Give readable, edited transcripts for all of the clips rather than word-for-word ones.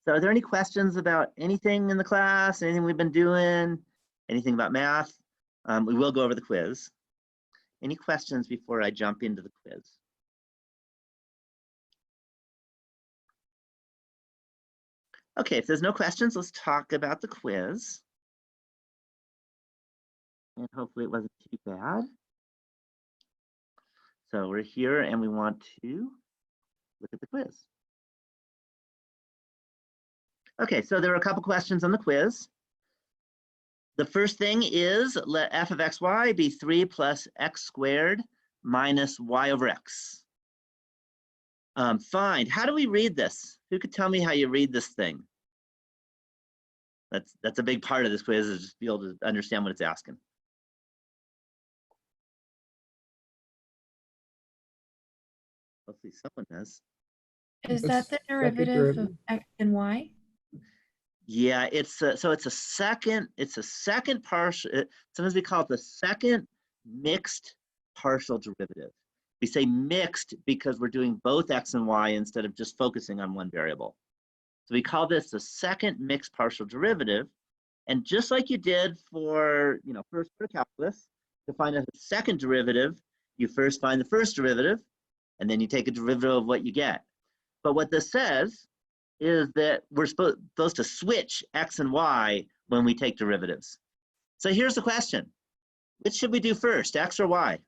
So are there any questions about anything in the class, anything we've been doing, anything about math? We will go over the quiz. Any questions before I jump into the quiz? Okay, if there's no questions, let's talk about the quiz. And hopefully it wasn't too bad. So we're here and we want to look at the quiz. Okay, so there are a couple questions on the quiz. The first thing is, let f of xy be 3 plus x squared minus y over x. Find, how do we read this? Who could tell me how you read this thing? That's a big part of this quiz, is just be able to understand what it's asking. Hopefully someone does. Is that the derivative of x and y? Yeah, it's a, so it's a second partial. Sometimes we call it the second mixed partial derivative. We say mixed because we're doing both x and y instead of just focusing on one variable. So we call this the second mixed partial derivative. And just like you did for, first order calculus, to find a second derivative, you first find the first derivative, and then you take a derivative of what you get. But what this says is that we're supposed to switch x and y when we take derivatives. So here's the question. Which should we do first, x or y?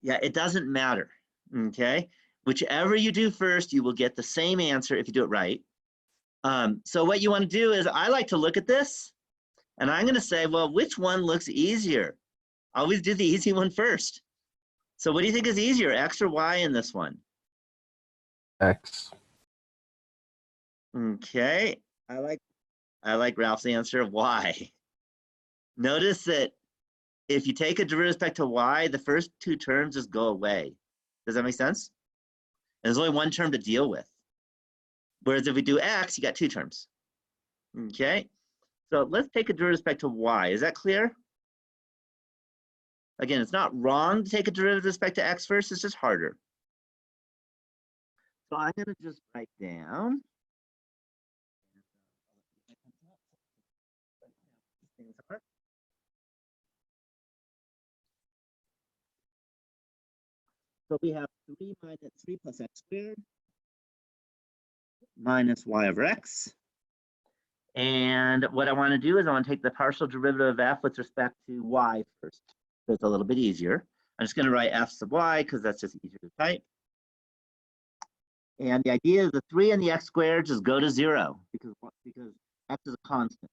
Yeah, it doesn't matter, okay? Whichever you do first, you will get the same answer if you do it right. So what you want to do is, I like to look at this, and I'm going to say, well, which one looks easier? Always do the easy one first. So what do you think is easier, x or y in this one? X. Okay, I like Ralph's answer, y. Notice that if you take a derivative with respect to y, the first two terms just go away. Does that make sense? And there's only one term to deal with. Whereas if we do x, you got two terms. Okay, so let's take a derivative with respect to y. Is that clear? Again, it's not wrong to take a derivative with respect to x first, it's just harder. So I'm going to just write down. So we have 3 plus x squared minus y over x. And what I want to do is I want to take the partial derivative of f with respect to y first. So it's a little bit easier. I'm just going to write f sub y because that's just easier to type. And the idea is the 3 and the x squared just go to 0 because x is a constant.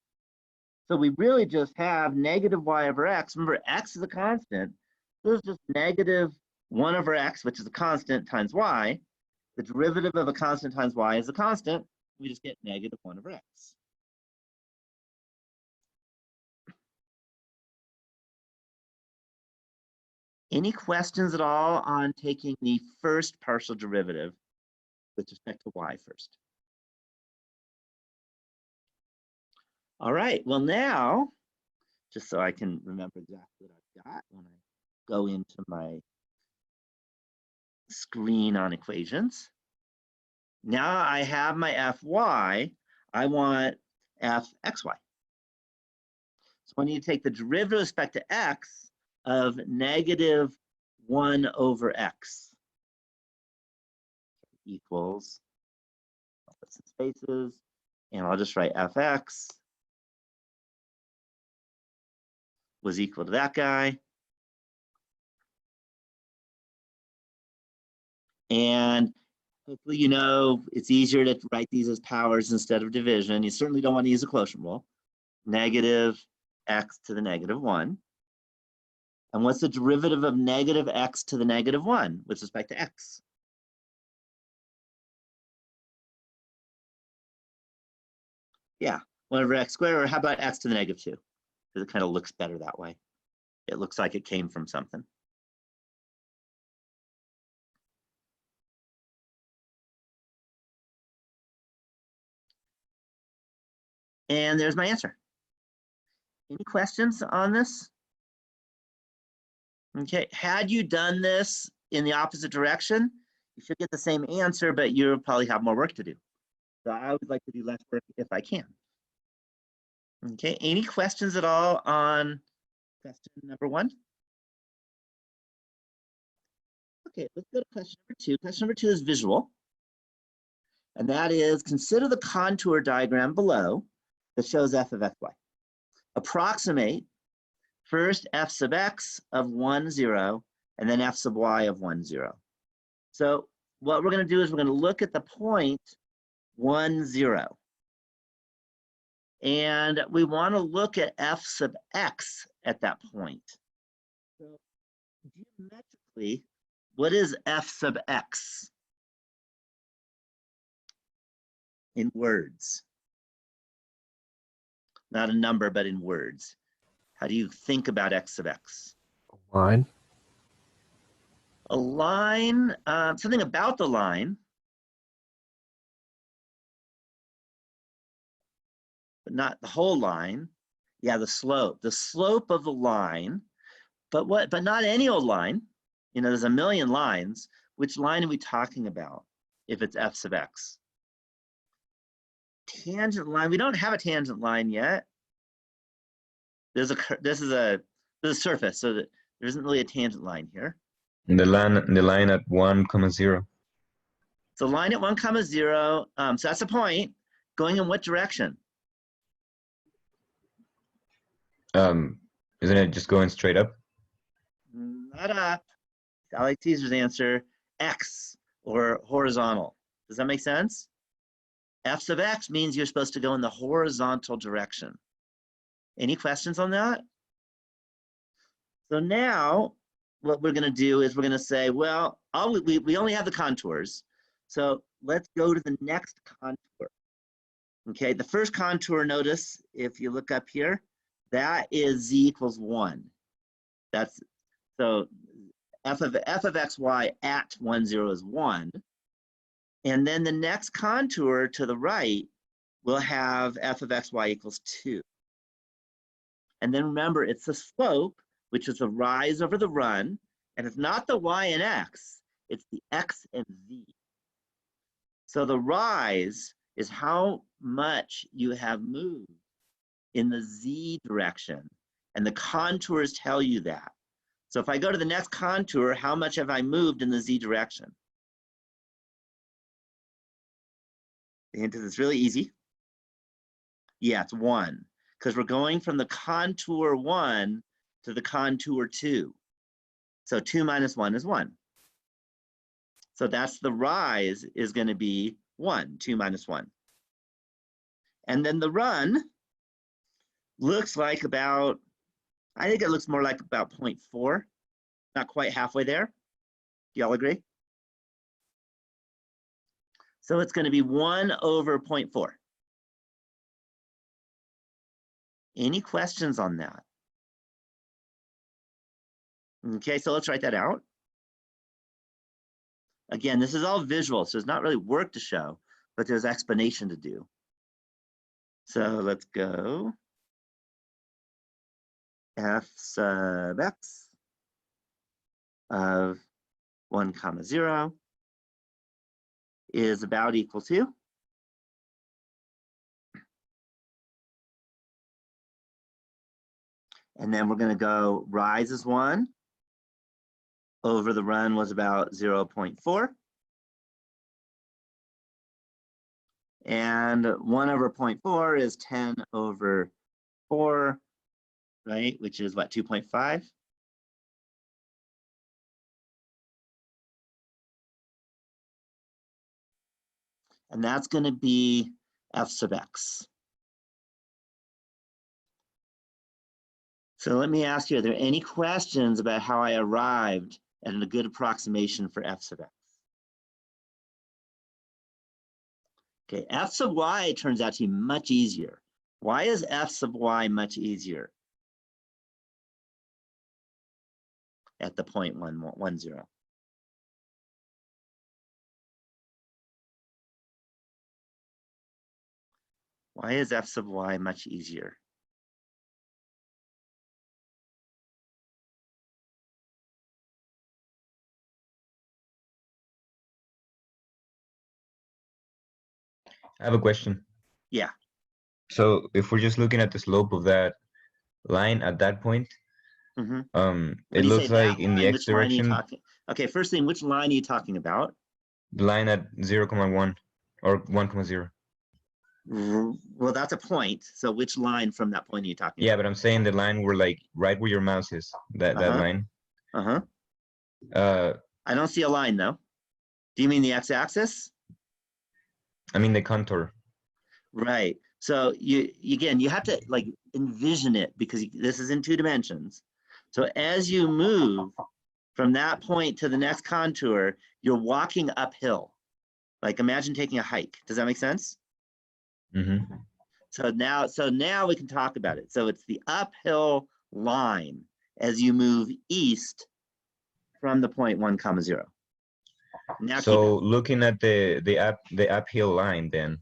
So we really just have negative y over x. Remember, x is a constant. This is just negative 1 over x, which is a constant, times y. The derivative of a constant times y is a constant. We just get negative 1 over x. Any questions at all on taking the first partial derivative with respect to y first? All right, well now, just so I can remember exactly what I've got when I go into my screen on equations. Now I have my fy, I want fxy. So I need to take the derivative with respect to x of negative 1 over x equals, I'll put some spaces, and I'll just write fx was equal to that guy. And hopefully you know it's easier to write these as powers instead of division. You certainly don't want to use a quotient rule. Negative x to the negative 1. And what's the derivative of negative x to the negative 1 with respect to x? Yeah, 1 over x squared, or how about x to the negative 2? Because it kind of looks better that way. It looks like it came from something. And there's my answer. Any questions on this? Okay, had you done this in the opposite direction, You should get the same answer, but you'll probably have more work to do. So I always like to do less work if I can. Okay, any questions at all on question number 1? Okay, let's go to question number 2. Question number 2 is visual. And that is, consider the contour diagram below that shows f of xy. Approximate first f sub x of 1, 0, and then f sub y of 1, 0. So what we're going to do is we're going to look at the point 1, 0. And we want to look at f sub x at that point. So geometrically, what is f sub x in words? Not a number, but in words. How do you think about x sub x? Line. A line, something about the line, but not the whole line. Yeah, the slope of the line, but not any old line. You know, there's a million lines. Which line are we talking about if it's f sub x? Tangent line, we don't have a tangent line yet. This is a surface, so that there isn't really a tangent line here. The line at 1, 0. So line at 1, 0, so that's the point. Going in what direction? Isn't it just going straight up? Not up. I like Caesar's answer. X, or horizontal. Does that make sense? F sub x means you're supposed to go in the horizontal direction. Any questions on that? So now what we're going to do is we're going to say, well, we only have the contours. So let's go to the next contour. Okay, the first contour, notice, if you look up here, that is z equals 1. That's, so f of xy at 1, 0 is 1. And then the next contour to the right will have f of xy equals 2. And then remember, it's the slope, which is the rise over the run, and it's not the y and x, it's the x and z. So the rise is how much you have moved in the z direction, and the contours tell you that. So if I go to the next contour, how much have I moved in the z direction? The hint is it's really easy. Yeah, it's 1, because we're going from the contour 1 to the contour 2. So 2 minus 1 is 1. So that's the rise is going to be 1, 2 minus 1. And then the run looks like about, I think it looks more like about 0.4, not quite halfway there. Do y'all agree? So it's going to be 1 over 0.4. Any questions on that? Okay, so let's write that out. Again, this is all visual, so it's not really work to show, but there's explanation to do. So let's go. F sub x of 1, 0 is about equal to, and then we're going to go rise is 1 over the run was about 0.4, and 1 over 0.4 is 10 over 4, right, which is what, 2.5? And that's going to be f sub x. So let me ask you, are there any questions about how I arrived at a good approximation for f sub x? Okay, f sub y turns out to be much easier. Why is f sub y much easier at the point 1, 0? Why is f sub y much easier? I have a question. Yeah. So if we're just looking at the slope of that line at that point, Mhm. it When you say looks like that in the line, x which line are you direction, talking? Okay, first thing, which line are you talking about? the line at 0,1 or 1,0. Well, that's a point. So which line from that point are you talking Yeah, about? but I'm saying the line where like right where your mouse is, that Uh-huh. line. Uh-huh. Uh, I don't see a line though. Do you mean the x-axis? I mean the contour. Right. So again, you have to like envision it because this is in 2 dimensions. So as you move from that point to the next contour, you're walking uphill. Like imagine taking a hike. Does that make sense? Mm-hmm. So now we can talk about it. So it's the uphill line as you move east from the point 1, 0. Now So looking at the uphill line, then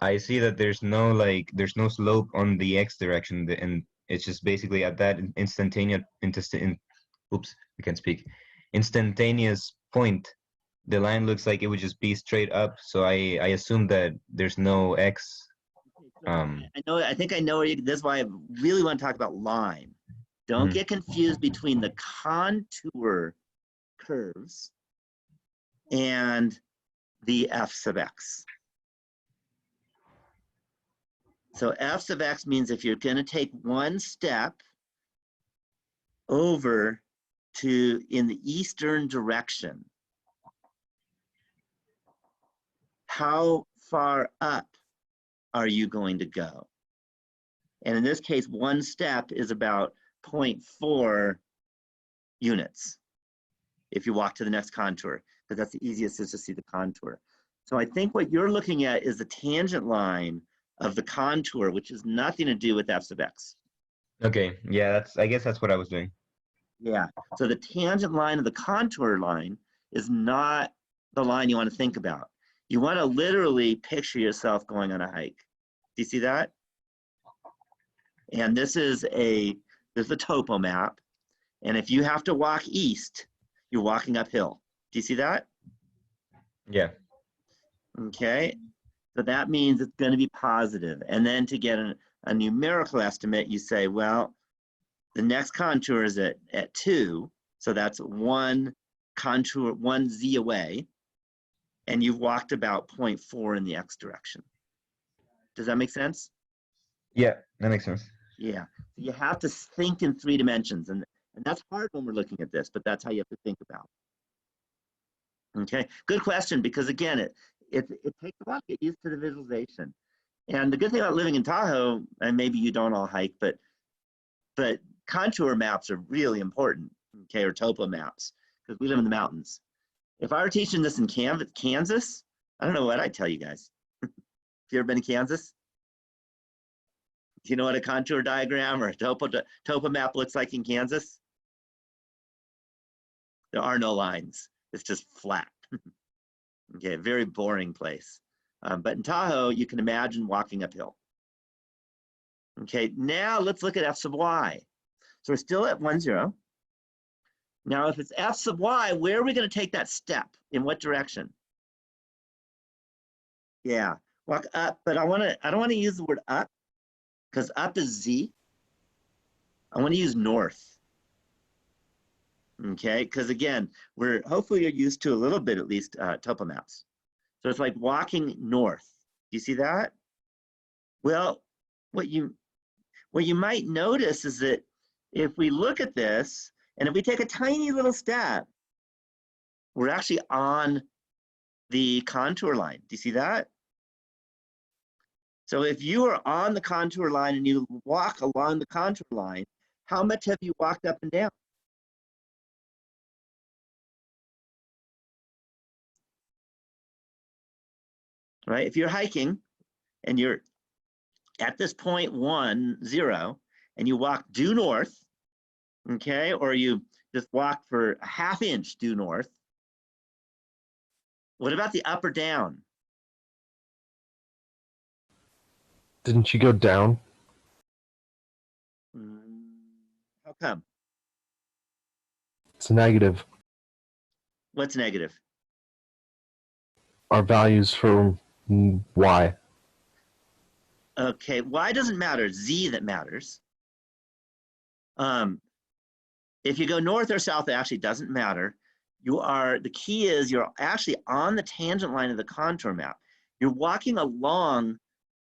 I see that there's no slope on the x direction, and it's just basically at that oops, I can't speak. Instantaneous point, the line looks like it would just be straight up. So I assume that there's no x. I think I know where this is why I really want to talk about line. Don't get confused between the contour curves and the f sub x. So f sub x means if you're going to take one step over to in the eastern direction, how far up are you going to go? And in this case, one step is about 0.4 units if you walk to the next contour, because that's the easiest is to see the contour. So I think what you're looking at is the tangent line of the contour, which has nothing to do with f sub x. Okay, yeah, I guess that's what I was doing. Yeah, so the tangent line of the contour line is not the line you want to think about. You want to literally picture yourself going on a hike. Do you see that? And this is a topo map. And if you have to walk east, you're walking uphill. Do you see that? Yeah. Okay, so that means it's going to be positive. And then to get a numerical estimate, you say, well, the next contour is at 2. So that's 1 contour, 1 z away. And you've walked about 0.4 in the x direction. Does that make sense? Yeah, that makes sense. Yeah, you have to think in 3 dimensions. And that's hard when we're looking at this, but that's how you have to think about it. Okay, good question, because again, it takes a while to get used to the visualization. And the good thing about living in Tahoe, and maybe you don't all hike, but contour maps are really important, okay, or topo maps, because we live in the mountains. If I were teaching this in Kansas, I don't know what I'd tell you guys. Have you ever been to Kansas? Do you know what a contour diagram or a topo map looks like in Kansas? There are no lines. It's just flat. Okay, very boring place. But in Tahoe, you can imagine walking uphill. Okay, now let's look at f sub y. So we're still at 1, 0. Now, if it's f sub y, where are we going to take that step? In what direction? Yeah, walk up, but I don't want to use the word up, because up is z. I want to use north. Okay, because again, hopefully you're used to a little bit at least topo maps. So it's like walking north. Do you see that? Well, what you might notice is that if we look at this, and if we take a tiny little step, we're actually on the contour line. Do you see that? So if you are on the contour line and you walk along the contour line, how much have you walked up and down? Right? If you're hiking and you're at this point 1, 0, and you walk due north, okay, or you just walk for a ½ inch due north, what about the up or down? Didn't you go down? How come? It's a negative. What's negative? Our values for Y. Okay, y doesn't matter, z that matters. If you go north or south, it actually doesn't matter. The key is you're actually on the tangent line of the contour map. You're walking along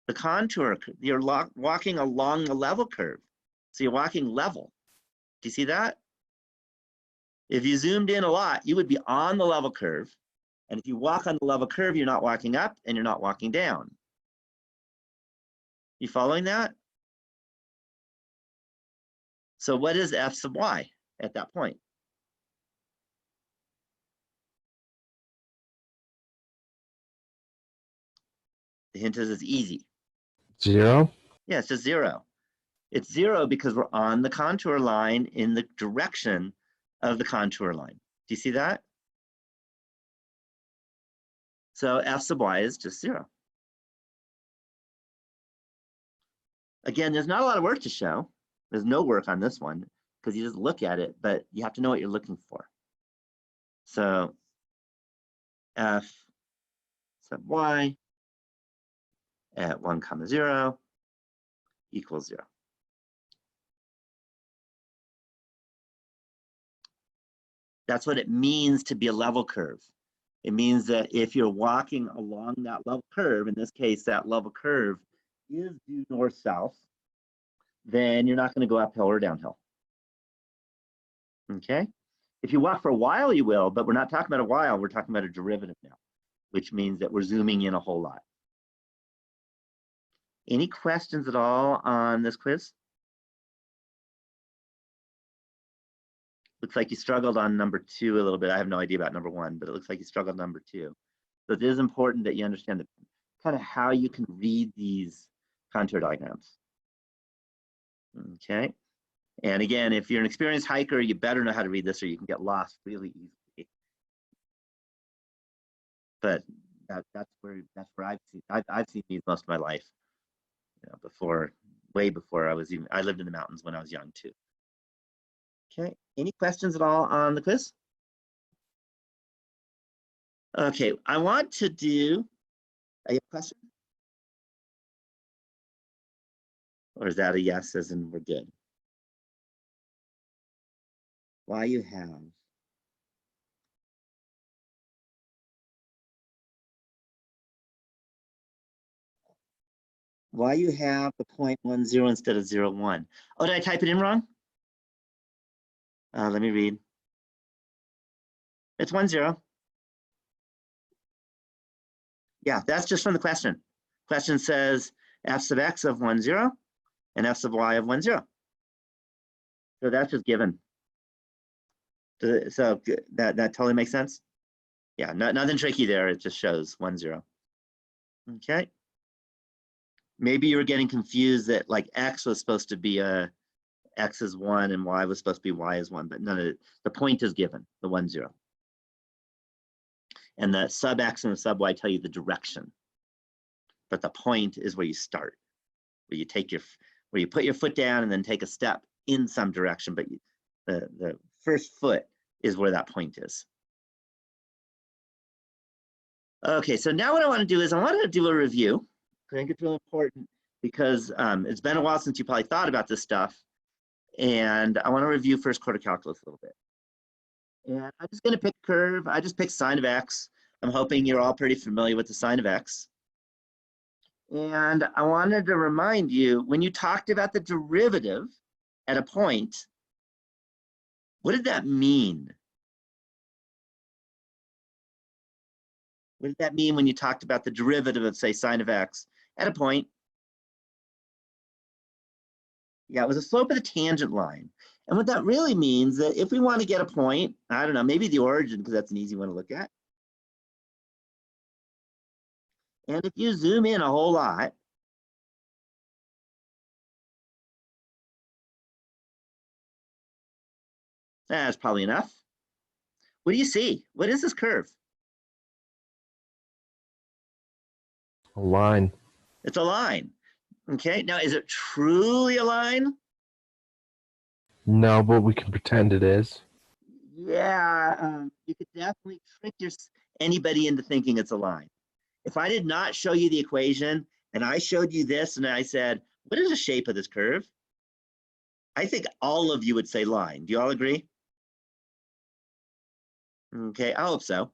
the contour, you're walking along the level curve. So you're walking level. Do you see that? If you zoomed in a lot, you would be on the level curve. And if you walk on the level curve, you're not walking up and you're not walking down. You following that? So what is f sub y at that point? The hint is it's easy. 0. Yeah, it's just 0. It's 0 because we're on the contour line in the direction of the contour line. Do you see that? So f sub y is just 0. Again, there's not a lot of work to show. There's no work on this one because you just look at it, but you have to know what you're looking for. So f sub y at 1, 0 equals 0. That's what it means to be a level curve. It means that if you're walking along that level curve, in this case, that level curve is due north-south, then you're not going to go uphill or downhill. Okay? If you walk for a while, you will, but we're not talking about a while, we're talking about a derivative now, which means that we're zooming in a whole lot. Any questions at all on this quiz? Looks like you struggled on number 2 a little bit. I have no idea about number 1, but it looks like you struggled on number 2. So it is important that you understand kind of how you can read these contour diagrams. Okay. And again, if you're an experienced hiker, you better know how to read this or you can get lost really easily. But that's where I've seen these most of my life. You know, way before I lived in the mountains when I was young too. Okay, any questions at all on the quiz? Okay, I want to do, a question? Or is that a yes as in we're good? Why you have the 0.10 instead of 0.1? Oh, did I type it in wrong? Let me read. It's 10. Yeah, that's just from the question. Question says f sub x of 10 and f sub y of 10. So that's just given. So that totally makes sense? Yeah, nothing tricky there. It just shows 10. Okay. Maybe you were getting confused that like x was supposed to be x is 1 and y was supposed to be y is 1, but none of it. The point is given, the 10. And the sub x and the sub y tell you the direction. But the point is where you start, where you put your foot down and then take a step in some direction, but the first foot is where that point is. Okay, so now what I want to do is I want to do a review. I think it's really important because it's been a while since you probably thought about this stuff. And I want to review first quarter calculus a little bit. And I'm just going to pick curve. I just picked sine of x. I'm hoping you're all pretty familiar with the sine of x. And I wanted to remind you, when you talked about the derivative at a point, what did that mean? What did that mean when you talked about the derivative of, say, sine of x at a point? Yeah, it was a slope of the tangent line. And what that really means that if we want to get a point, I don't know, maybe the origin, because that's an easy one to look at. And if you zoom in a whole lot, that's probably enough. What do you see? What is this curve? A line. It's a line. Okay, now is it truly a line? No, but we can pretend it is. Yeah, you could definitely trick anybody into thinking it's a line. If I did not show you the equation and I showed you this and I said, what is the shape of this curve? I think all of you would say line. Do you all agree? Okay, I hope so.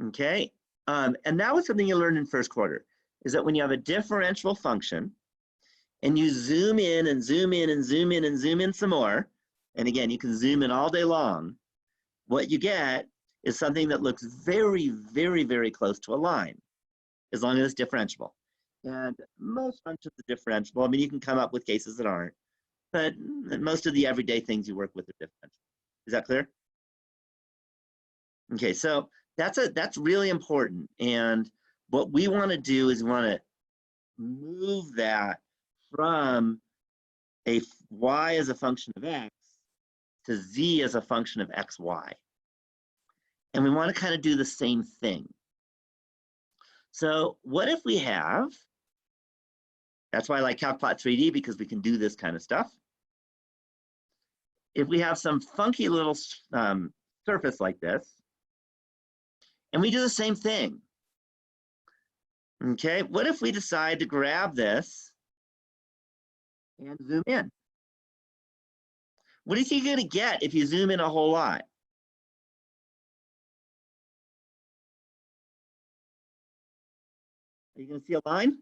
Okay, and that was something you learned in first quarter, is that when you have a differential function and you zoom in and zoom in and zoom in and zoom in some more, and again, you can zoom in all day long, what you get is something that looks very, very, very close to a line, as long as it's differentiable. And most functions are differentiable. I mean, you can come up with cases that aren't, but most of the everyday things you work with are differentiable. Is that clear? Okay, so that's really important. And what we want to do is we want to move that from a y as a function of x to z as a function of xy. And we want to kind of do the same thing. So what if we have, that's why I like CalcPlot3D, because we can do this kind of stuff. If we have some funky little surface like this, and we do the same thing. Okay, what if we decide to grab this and zoom in? What do you think you're going to get if you zoom in a whole lot? Are you going to see a line?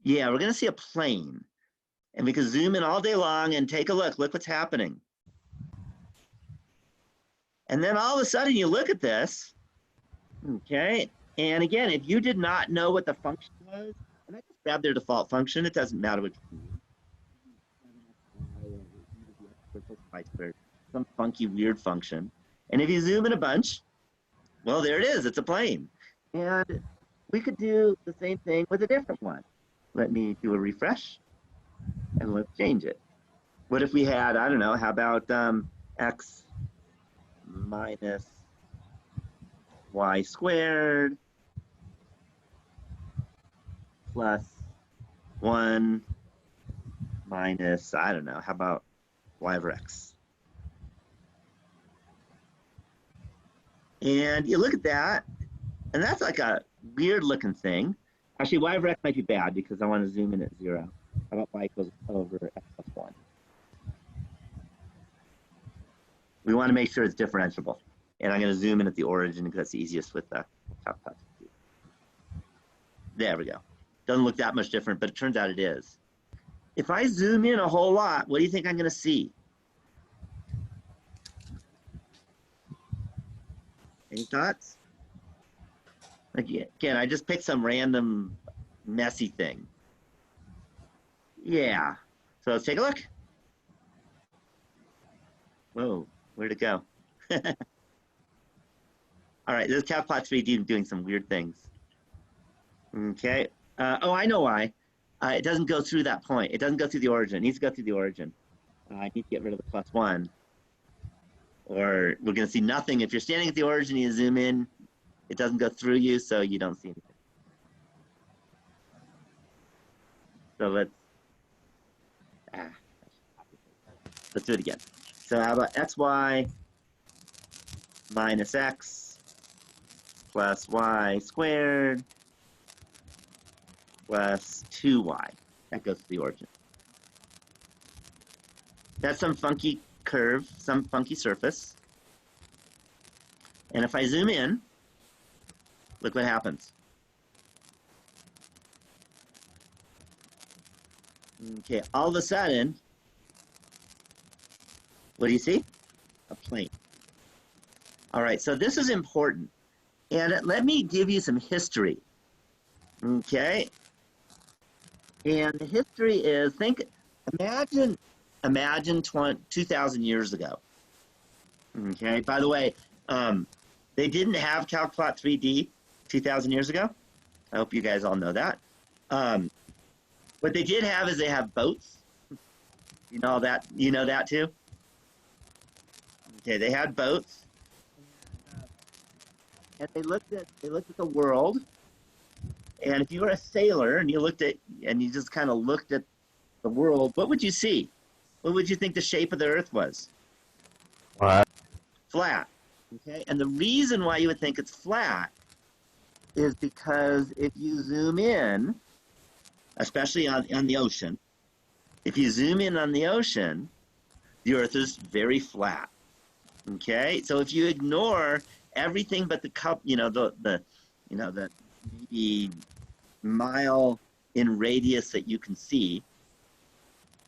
Yeah, we're going to see a plane. And we can zoom in all day long and take a look. Look what's happening. And then all of a sudden you look at this, okay? And again, if you did not know what the function was, and I just grab their default function, it doesn't matter what you do. Some funky, weird function. And if you zoom in a bunch, well, there it is, it's a plane. And we could do the same thing with a different one. Let me do a refresh, and let's change it. What if we had, I don't know, how about x minus y squared plus 1 minus, I don't know, how about y over x? And you look at that, and that's like a weird looking thing. Actually, y over x might be bad because I want to zoom in at 0. How about y equals over x plus 1? We want to make sure it's differentiable. And I'm going to zoom in at the origin because that's the easiest with the CalcPlot. There we go. Doesn't look that much different, but it turns out it is. If I zoom in a whole lot, what do you think I'm going to see? Any thoughts? Again, I just picked some random messy thing. Yeah. So let's take a look. Whoa, where'd it go? All right, this is CalcPlot3D doing some weird things. Okay. Oh, I know why. It doesn't go through that point. It doesn't go through the origin. It needs to go through the origin. I need to get rid of the plus 1. Or we're going to see nothing. If you're standing at the origin, you zoom in, it doesn't go through you, so you don't see anything. So let's do it again. So how about xy minus x plus y squared plus 2y. That goes to the origin. That's some funky curve, some funky surface. And if I zoom in, look what happens. Okay, all of a sudden, what do you see? A plane. All right, so this is important. And let me give you some history. Okay? And the history is, imagine 2,000 years ago. Okay, by the way, they didn't have CalcPlot3D 2,000 years ago. I hope you guys all know that. What they did have is they have boats. You know that? You know that too? Okay, they had boats. And they looked at the world. And if you were a sailor and you just kind of looked at the world, what would you see? What would you think the shape of the Earth was? Flat. Flat. Okay, and the reason why you would think it's flat is because if you zoom in, especially on the ocean, if you zoom in on the ocean, the Earth is very flat. Okay, so if you ignore everything but the the maybe mile in radius that you can see,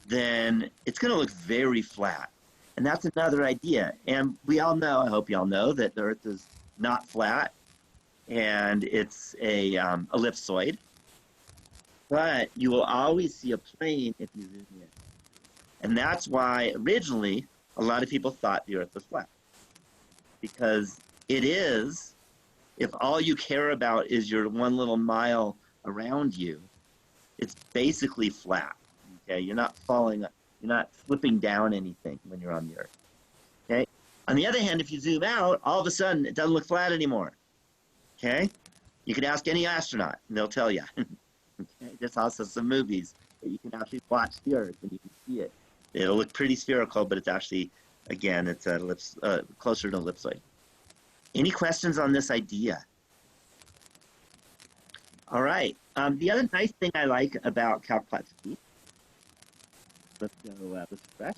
then it's going to look very flat. And that's another idea. And we all know, I hope you all know, that the Earth is not flat and it's a ellipsoid. But you will always see a plane if you zoom in. And that's why originally a lot of people thought the Earth was flat. Because it is, if all you care about is your one little mile around you, it's basically flat. Okay, you're not falling, you're not slipping down anything when you're on the Earth. Okay. On the other hand, if you zoom out, all of a sudden it doesn't look flat anymore. Okay. You can ask any astronaut, and they'll tell you. Okay? There's also some movies that you can actually watch the Earth and you can see it. It'll look pretty spherical, but it's actually, again, it's an ellipse, closer to an ellipsoid. Any questions on this idea? All right. The other nice thing I like about Calc-Plot-2D, let's go refresh,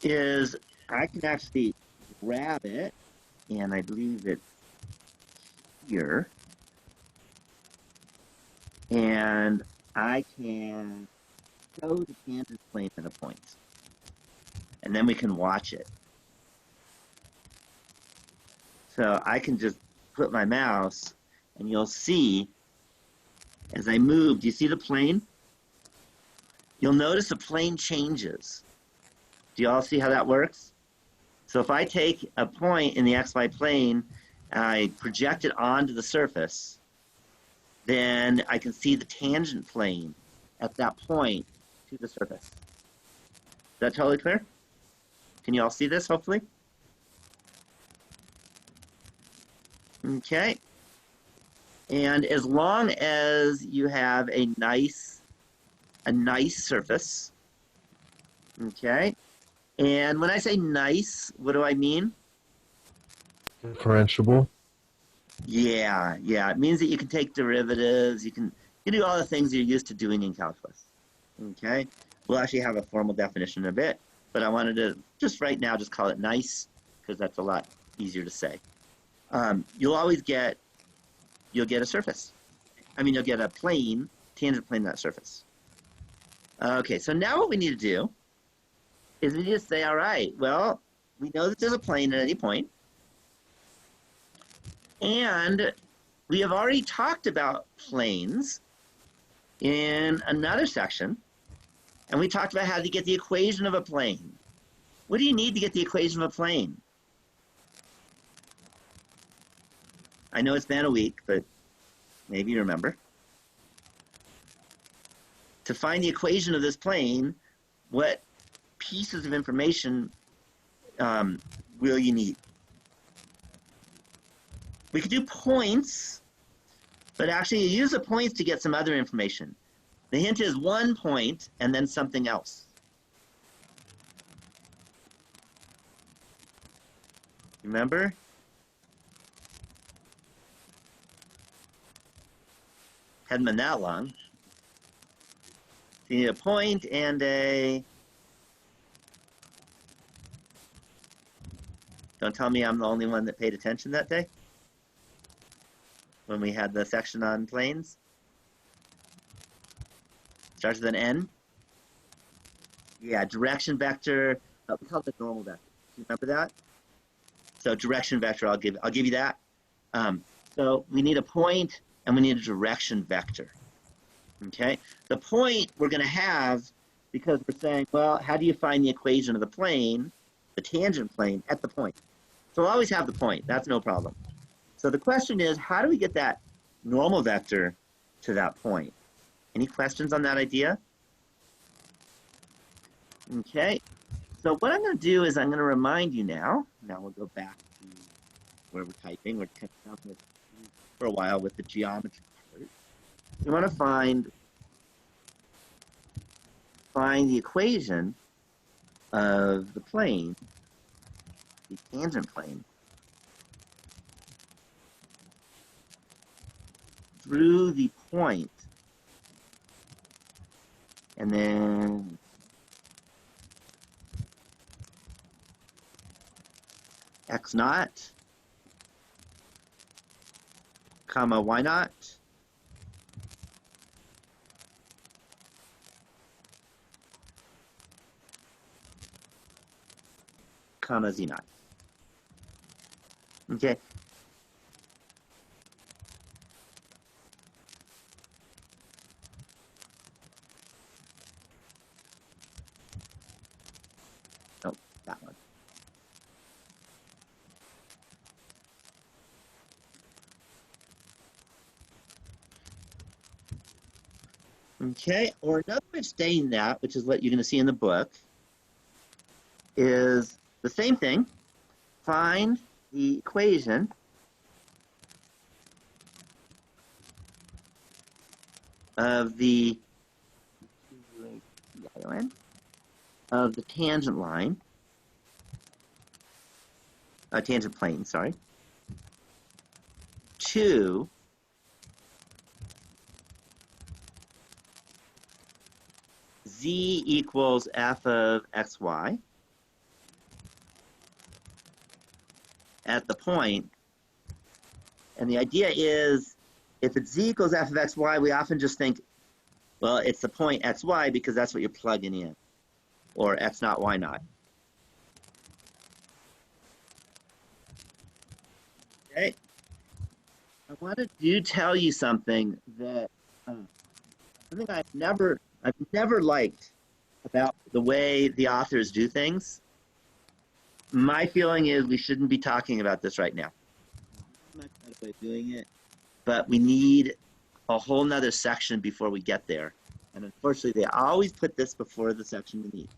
is I can actually grab it, and I believe it's here, and I can show the tangent plane at a point, and then we can watch it. So I can just put my mouse, and you'll see as I move, do you see the plane? You'll notice the plane changes. Do you all see how that works? So if I take a point in the XY plane and I project it onto the surface, then I can see the tangent plane at that point to the surface. Is that totally clear? Can you all see this, hopefully? Okay. And as long as you have a nice surface, okay? And when I say nice, what do I mean? Differentiable. Yeah, it means that you can take derivatives, you can do all the things you're used to doing in calculus, okay? We'll actually have a formal definition in a bit, but I wanted to just right now just call it nice because that's a lot easier to say. You'll get a surface. You'll get a plane, tangent plane to that surface. Okay, so now what we need to do is we just say, all right, well, we know that there's a plane at any point. And we have already talked about planes in another section. And we talked about how to get the equation of a plane. What do you need to get the equation of a plane? I know it's been a week, but maybe you remember. To find the equation of this plane, what pieces of information will you need? We could do points, but actually you use the points to get some other information. The hint is one point and then something else. Remember? Hadn't been that long. So you need a point and a... Don't tell me I'm the only one that paid attention that day when we had the section on planes. Starts with an N. Yeah, direction vector. We call it the normal vector. Do you remember that? So direction vector, I'll give you that. So we need a point and we need a direction vector. Okay. The point we're going to have because we're saying, well, how do you find the equation of the plane, the tangent plane, at the point? So we'll always have the point. That's no problem. So the question is, how do we get that normal vector to that point? Any questions on that idea? Okay. So what I'm going to do is I'm going to remind you now. Now we'll go back to where we're typing. We're typing for a while with the geometry part. We want to find the equation of the plane, the tangent plane, through the point, and then x naught, comma y naught, comma z naught. Okay. Oh, that one. Okay, or another way of stating that, which is what you're going to see in the book, is the same thing. Find the equation of the tangent line, tangent plane, sorry, to z equals f of xy at the point. And the idea is, if it's z equals f of xy, we often just think, well, it's the point xy because that's what you're plugging in, or x naught, y naught. Okay. I wanted to tell you something that something I've never liked about the way the authors do things. My feeling is we shouldn't be talking about this right now. Much better way of doing it, but we need a whole nother section before we get there. And unfortunately, they always put this before the section we need.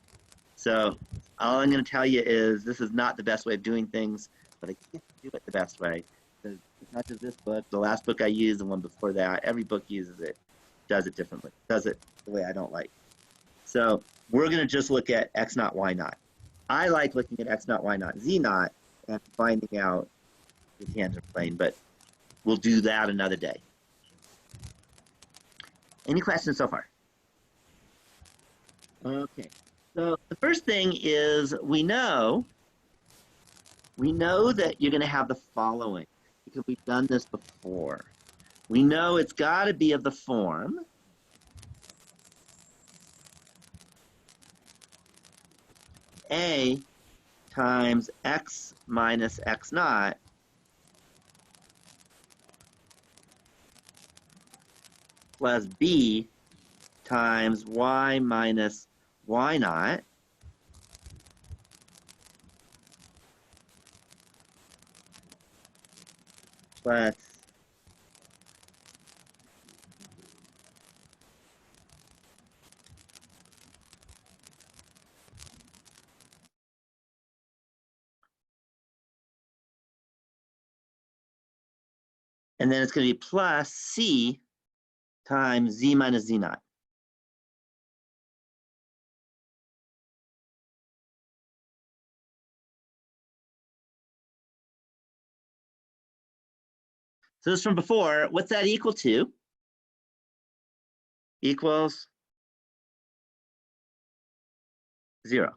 So all I'm going to tell you is this is not the best way of doing things, but I can't do it the best way. It's not just this book, the last book I used, the one before that, every book uses it, does it differently, does it the way I don't like. So we're going to just look at x naught, y naught. I like looking at x naught, y naught, z naught, and finding out the tangent plane, but we'll do that another day. Any questions so far? Okay, so the first thing is we know that you're going to have the following because we've done this before. We know it's got to be of the form a times x minus x naught plus b times y minus y naught plus and then it's going to be plus c times z minus z naught. So this from before, what's that equal to? Equals 0.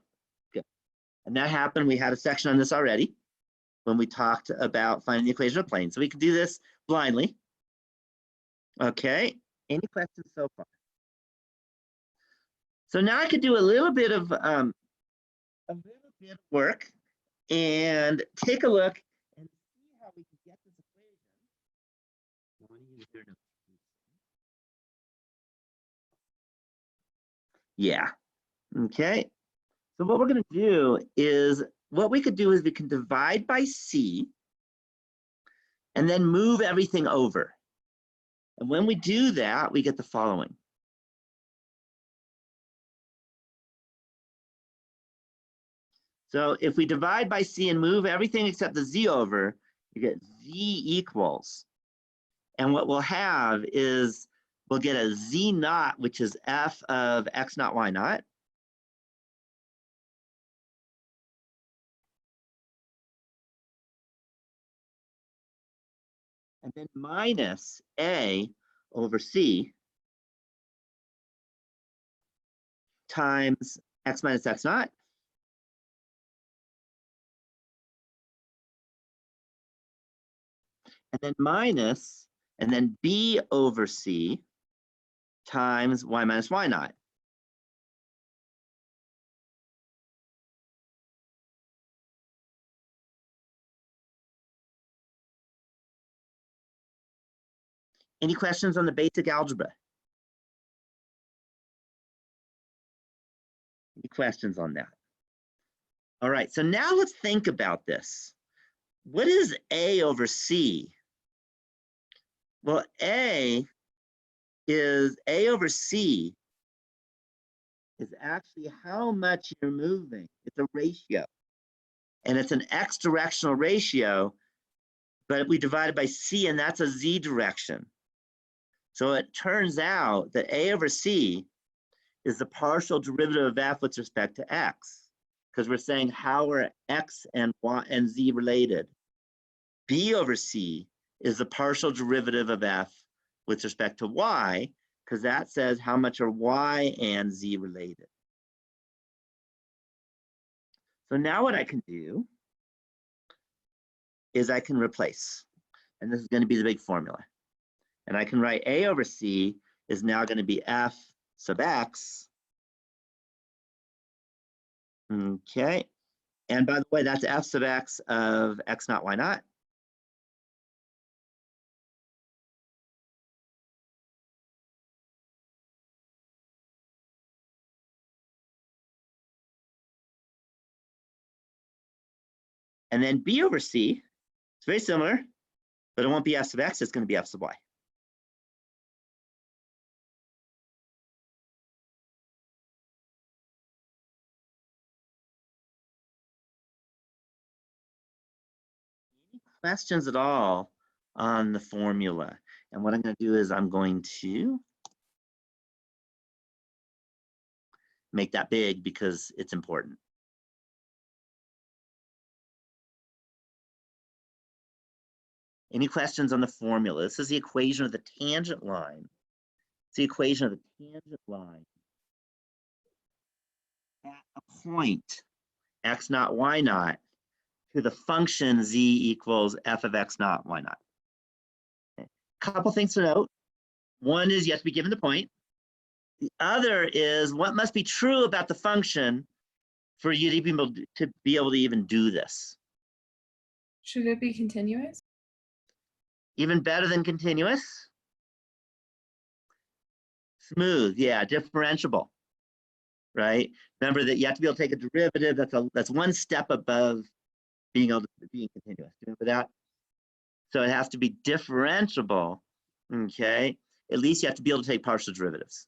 Good. And that happened, we had a section on this already when we talked about finding the equation of plane. So we could do this blindly. Okay, any questions so far? So now I could do a little bit of work and take a look and see how we can get this equation. Yeah, okay. So what we're going to do is, what we could do is we can divide by c and then move everything over. And when we do that, we get the following. So if we divide by c and move everything except the z over, you get z equals. And what we'll have is, we'll get a z naught, which is f of x naught, y naught. And then minus a over c times x minus x naught. And then minus, and then b over c times y minus y naught. Any questions on the basic algebra? Any questions on that? All right, so now let's think about this. What is A over C? Well, A over C is actually how much you're moving. It's a ratio. And it's an x directional ratio, but we divide it by C, and that's a z direction. So it turns out that A over C is the partial derivative of f with respect to x, because we're saying how are x and y and z related. B over C is the partial derivative of f with respect to y, because that says how much are y and z related. So now what I can do is I can replace, and this is going to be the big formula. And I can write A over C is now going to be f sub x. Okay. And by the way, that's f sub x of x naught, y naught. And then b over c, it's very similar, but it won't be f sub x, it's going to be f sub y. Any questions at all on the formula? And what I'm going to do is I'm going to make that big because it's important. Any questions on the formula? This is the equation of the tangent line. It's the equation of the tangent line at a point, x naught, y naught, to the function z equals f of x naught, y naught. Okay. Couple things to note. One is you have to be given the point. The other is what must be true about the function for you to be able to even do this. Should it be continuous? Even better than continuous. Smooth, yeah, differentiable, right? Remember that you have to be able to take a derivative. That's one step above being able to be continuous. Do you remember that? So it has to be differentiable, okay? At least you have to be able to take partial derivatives.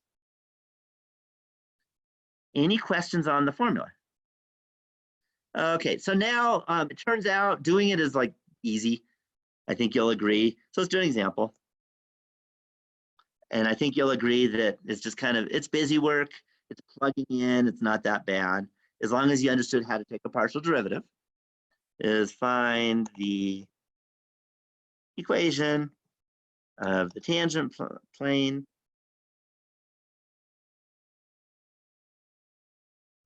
Any questions on the formula? Okay, so now it turns out doing it is like easy. I think you'll agree. So let's do an example. And I think you'll agree that it's just kind of, it's busy work. It's plugging in. It's not that bad. As long as you understood how to take a partial derivative, is find the equation of the tangent plane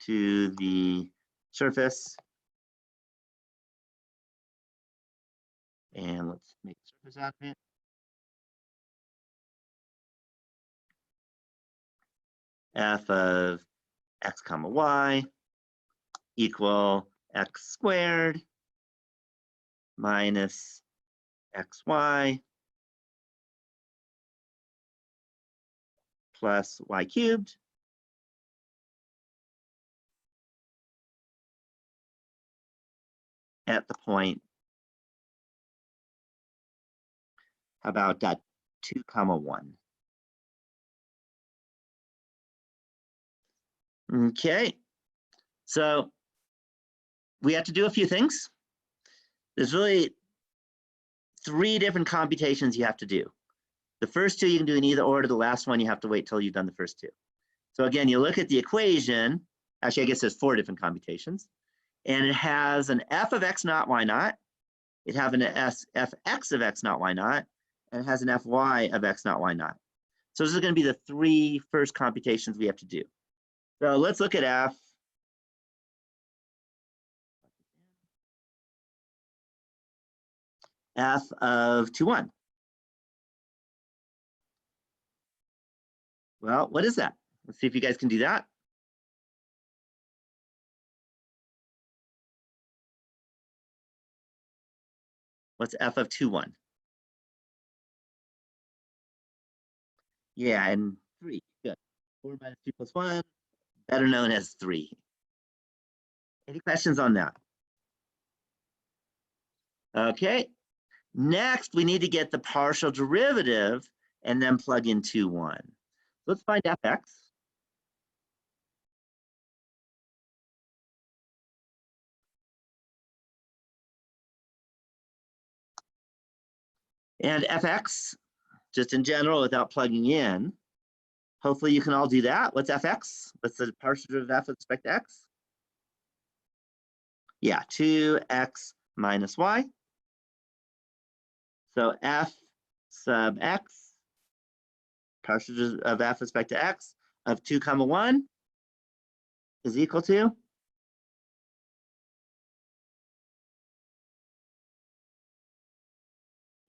to the surface. And let's make a surface out of it. F of x comma y equal x squared minus xy plus y cubed at the point, how about that 2 comma 1? Okay, so we have to do a few things. There's really 3 different computations you have to do. The first 2 you can do in either order. The last one you have to wait till you've done the first 2. So again, you look at the equation. Actually, I guess there's 4 different computations. And it has an f of x naught, y naught. It has an fx of x naught, y naught. And it has an fy of x naught, y naught. So this is going to be the 3 first computations we have to do. So let's look at f. F of 2, 1. Well, what is that? Let's see if you guys can do that. What's f of 2, 1? Yeah, and 3. Good. 4 minus 2 plus 1, better known as 3. Any questions on that? Okay. Next, we need to get the partial derivative and then plug in 2, 1. Let's find fx. And fx, just in general without plugging in. Hopefully you can all do that. What's fx? What's the partial derivative of f with respect to x? Yeah, 2x minus y. So f sub x, partial derivative of f with respect to x, of 2, 1 is equal to?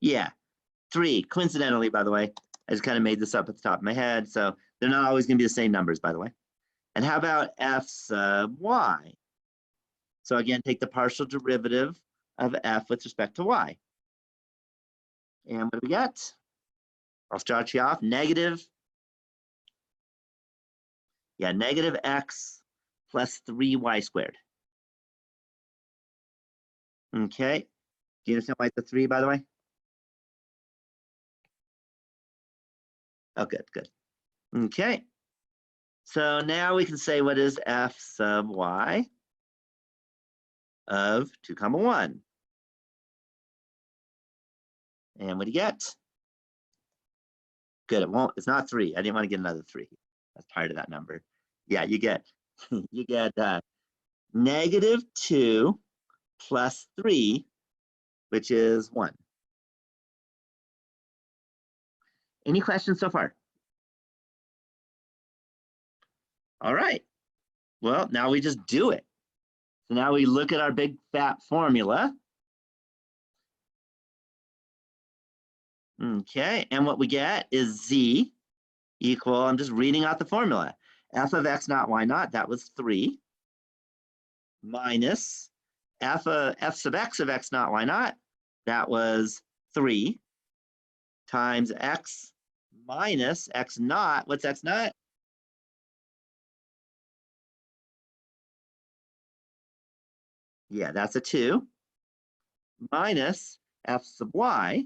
Yeah, 3, coincidentally, by the way. I just kind of made this up at the top of my head, so they're not always going to be the same numbers, by the way. And how about f sub y? So again, take the partial derivative of f with respect to y. And what do we get? I'll start you off, negative. Yeah, negative x plus 3y squared. Okay. Do you understand why it's a 3, by the way? Oh, good, good. Okay. So now we can say what is f sub y of 2, 1. And what do you get? Good, it won't, it's not 3. I didn't want to get another 3. That's part of that number. Yeah, you get you get negative 2 plus 3, which is 1. Any questions so far? All right. Well, now we just do it. So now we look at our big fat formula. Okay, and what we get is z equal, I'm just reading out the formula, f of x naught y naught, that was 3, minus f sub x of x naught y naught, that was 3, times x minus x naught, what's x naught? Yeah, that's a 2, minus f sub y.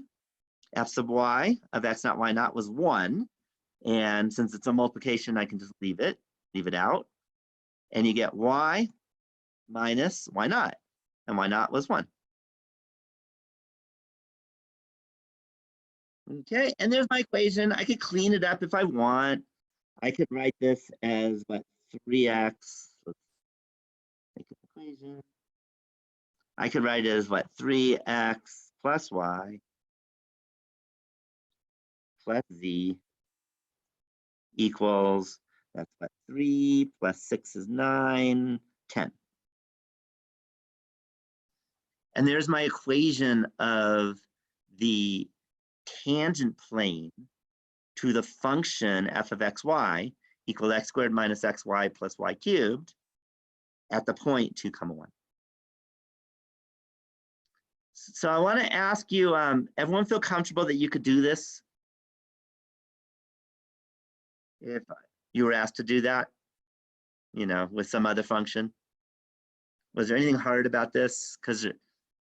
F sub y of x naught y naught was 1. And since it's a multiplication, I can just leave it out. And you get y minus y naught. And y naught was 1. Okay, and there's my equation. I could clean it up if I want. I could write this as what, 3x. Let's make an equation. I could write it as what, 3x plus y plus z equals, that's what, 3 plus 6 is 9, 10. And there's my equation of the tangent plane to the function f of xy equal x squared minus xy plus y cubed at the point 2, 1. So I want to ask you, everyone feel comfortable that you could do this? If you were asked to do that, you know, with some other function? Was there anything hard about this? Because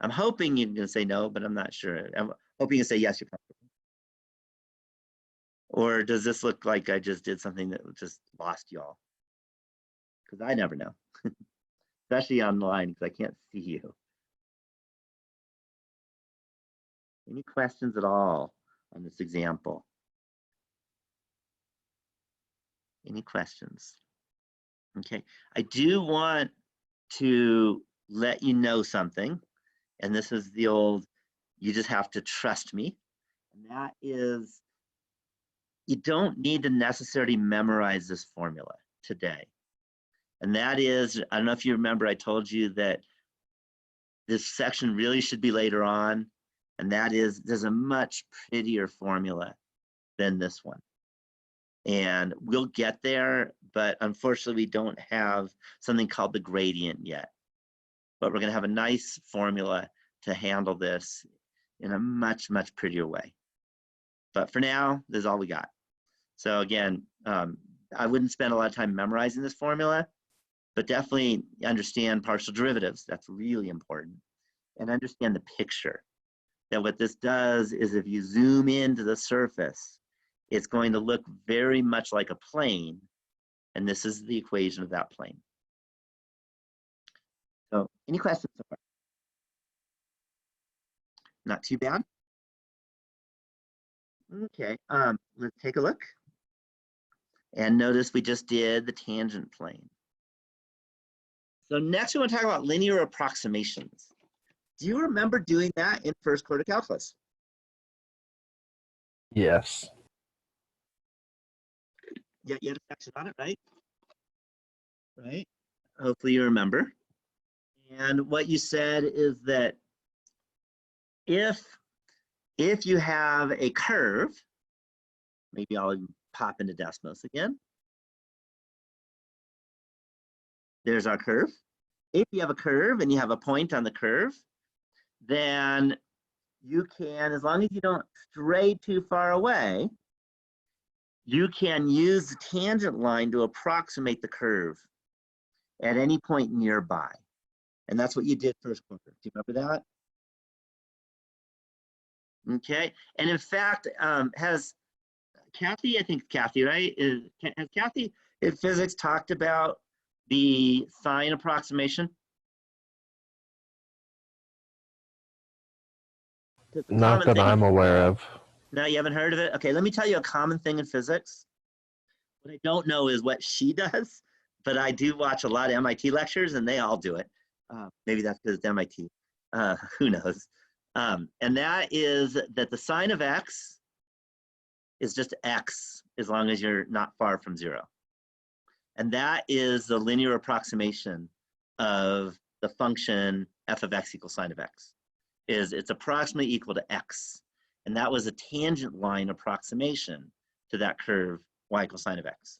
I'm hoping you're going to say no, but I'm not sure. I'm hoping you say yes, you're comfortable. Or does this look like I just did something that just lost y'all? Because I never know, especially online because I can't see you. Any questions at all on this example? Any questions? Okay, I do want to let you know something, and this is the old, you just have to trust me, and that is you don't need to necessarily memorize this formula today. And that is, I don't know if you remember, I told you that this section really should be later on. And that is, there's a much prettier formula than this one. And we'll get there, but unfortunately we don't have something called the gradient yet. But we're gonna have a nice formula to handle this in a much, much prettier way. But for now, this is all we got. So again, I wouldn't spend a lot of time memorizing this formula, but definitely understand partial derivatives. That's really important. And understand the picture. That what this does is if you zoom into the surface, it's going to look very much like a plane. And this is the equation of that plane. So any questions so far? Not too bad. Okay, let's take a look. And notice we just did the tangent plane. So next we want to talk about linear approximations. Do you remember doing that in first quarter calculus? Yes. Yeah, you had a section on it, right? Right? Hopefully you remember. And what you said is that if you have a curve, maybe I'll pop into Desmos again. There's our curve. If you have a curve and you have a point on the curve, then you can, as long as you don't stray too far away, you can use the tangent line to approximate the curve at any point nearby. And that's what you did first quarter. Do you remember that? Okay. And in fact, has Kathy, I think Kathy, right? Has Kathy in physics talked about the sine approximation? Not that I'm aware of. No, you haven't heard of it? Okay, let me tell you a common thing in physics. What I don't know is what she does, but I do watch a lot of MIT lectures and they all do it. Maybe that's because it's MIT. Who knows? And that is that the sine of x is just x as long as you're not far from 0. And that is the linear approximation of the function f of x equals sine of x. It's approximately equal to x. And that was a tangent line approximation to that curve y equals sine of x.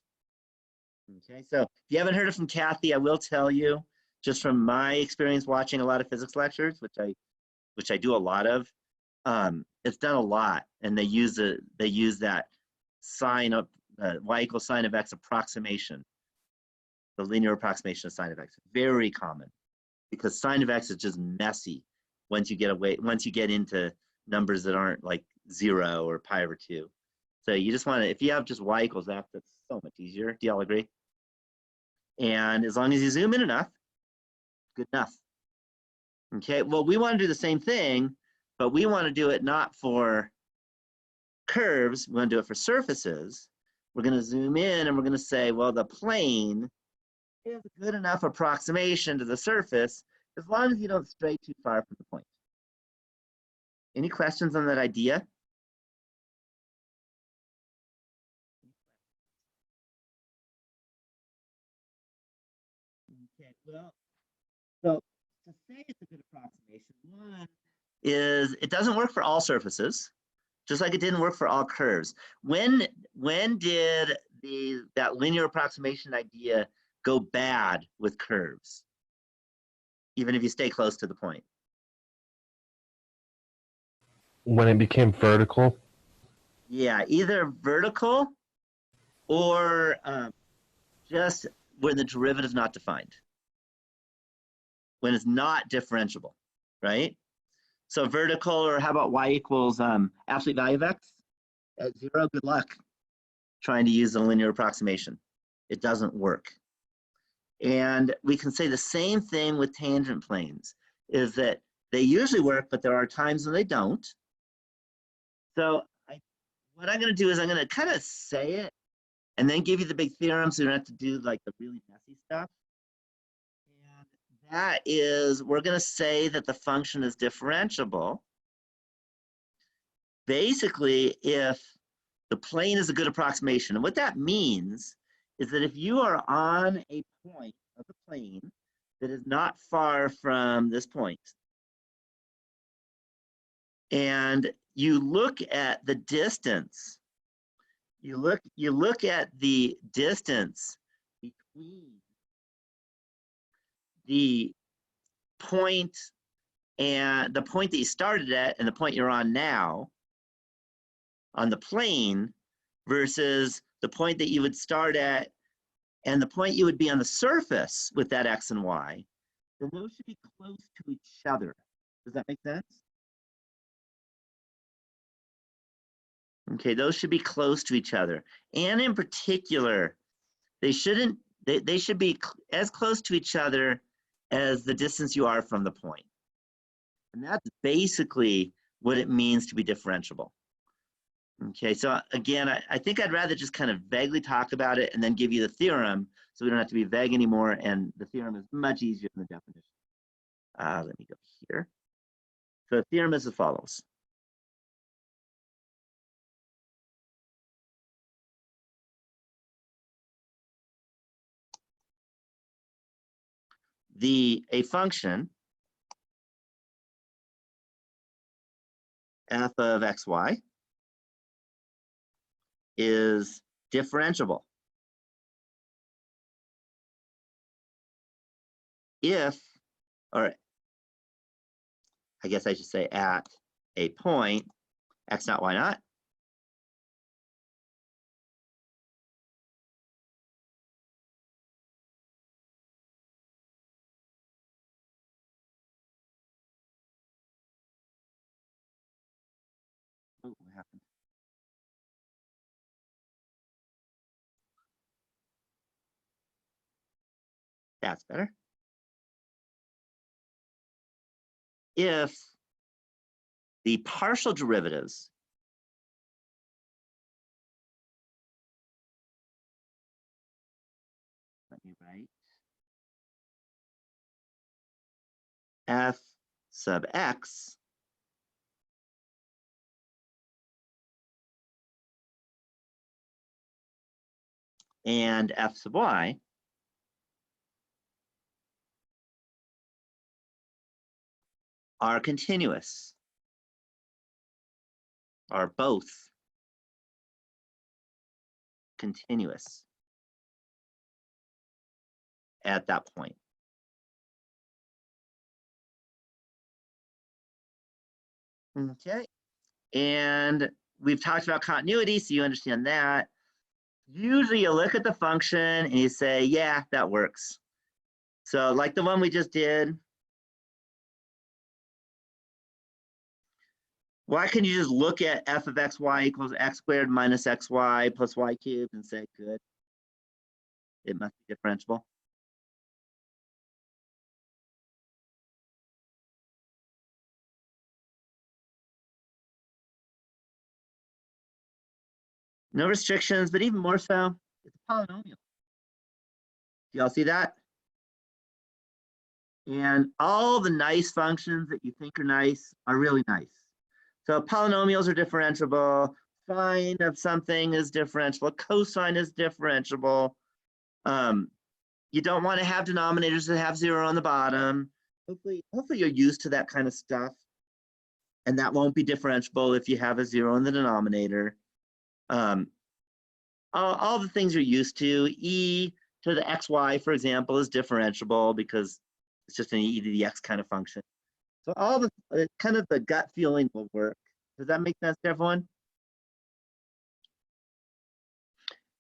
Okay, so if you haven't heard it from Kathy, I will tell you, just from my experience watching a lot of physics lectures, which I do a lot of, it's done a lot, and they use that sine of y equals sine of x approximation, the linear approximation of sine of x. Very common, because sine of x is just messy once you get into numbers that aren't like 0 or pi over 2. So you just want to, if you have just y equals x, that's so much easier. Do y'all agree? And as long as you zoom in enough, good enough. Okay, well, we want to do the same thing, but we want to do it not for curves, we want to do it for surfaces. We're going to zoom in and we're going to say, well, the plane is a good enough approximation to the surface as long as you don't stray too far from the point. Any questions on that idea? Okay, well, so to say it's a good approximation, one is it doesn't work for all surfaces, just like it didn't work for all curves. When did that linear approximation idea go bad with curves, even if you stay close to the point? When it became vertical? Yeah, either vertical or just when the derivative is not defined. When it's not differentiable, right? So vertical, or how about y equals absolute value of x at 0? Good luck trying to use the linear approximation. It doesn't work. And we can say the same thing with tangent planes, is that they usually work, but there are times when they don't. So what I'm going to do is I'm going to kind of say it and then give you the big theorem so you don't have to do like the really messy stuff. And that is, we're going to say that the function is differentiable basically if the plane is a good approximation. And what that means is that if you are on a point of the plane that is not far from this point, and you look at the distance, you look at the distance between the point and the point that you started at and the point you're on now on the plane versus the point that you would start at and the point you would be on the surface with that X and Y, then those should be close to each other. Does that make sense? Okay, those should be close to each other. And in particular, they should be as close to each other as the distance you are from the point. And that's basically what it means to be differentiable. Okay, so again, I think I'd rather just kind of vaguely talk about it and then give you the theorem so we don't have to be vague anymore, and the theorem is much easier than the definition. Let me go here. So the theorem is as follows. A function f of xy is differentiable if, or I guess I should say at a point x naught, y naught, oh, what happened? That's better. If the partial derivatives let me write f sub x and f sub y are continuous, are both continuous at that point. Okay, and we've talked about continuity, so you understand that. Usually you look at the function and you say, yeah, that works. So like the one we just did, why can't you just look at f of xy equals x squared minus xy plus y cubed and say, good, it must be differentiable? No restrictions, but even more so, it's a polynomial. Do y'all see that? And all the nice functions that you think are nice are really nice. So polynomials are differentiable. Sine of something is differentiable. Cosine is differentiable. You don't want to have denominators that have 0 on the bottom. Hopefully you're used to that kind of stuff. And that won't be differentiable if you have a 0 in the denominator. All the things you're used to. E to the xy, for example, is differentiable because it's just an e to the x kind of function. So all the kind of the gut feeling will work. Does that make sense to everyone?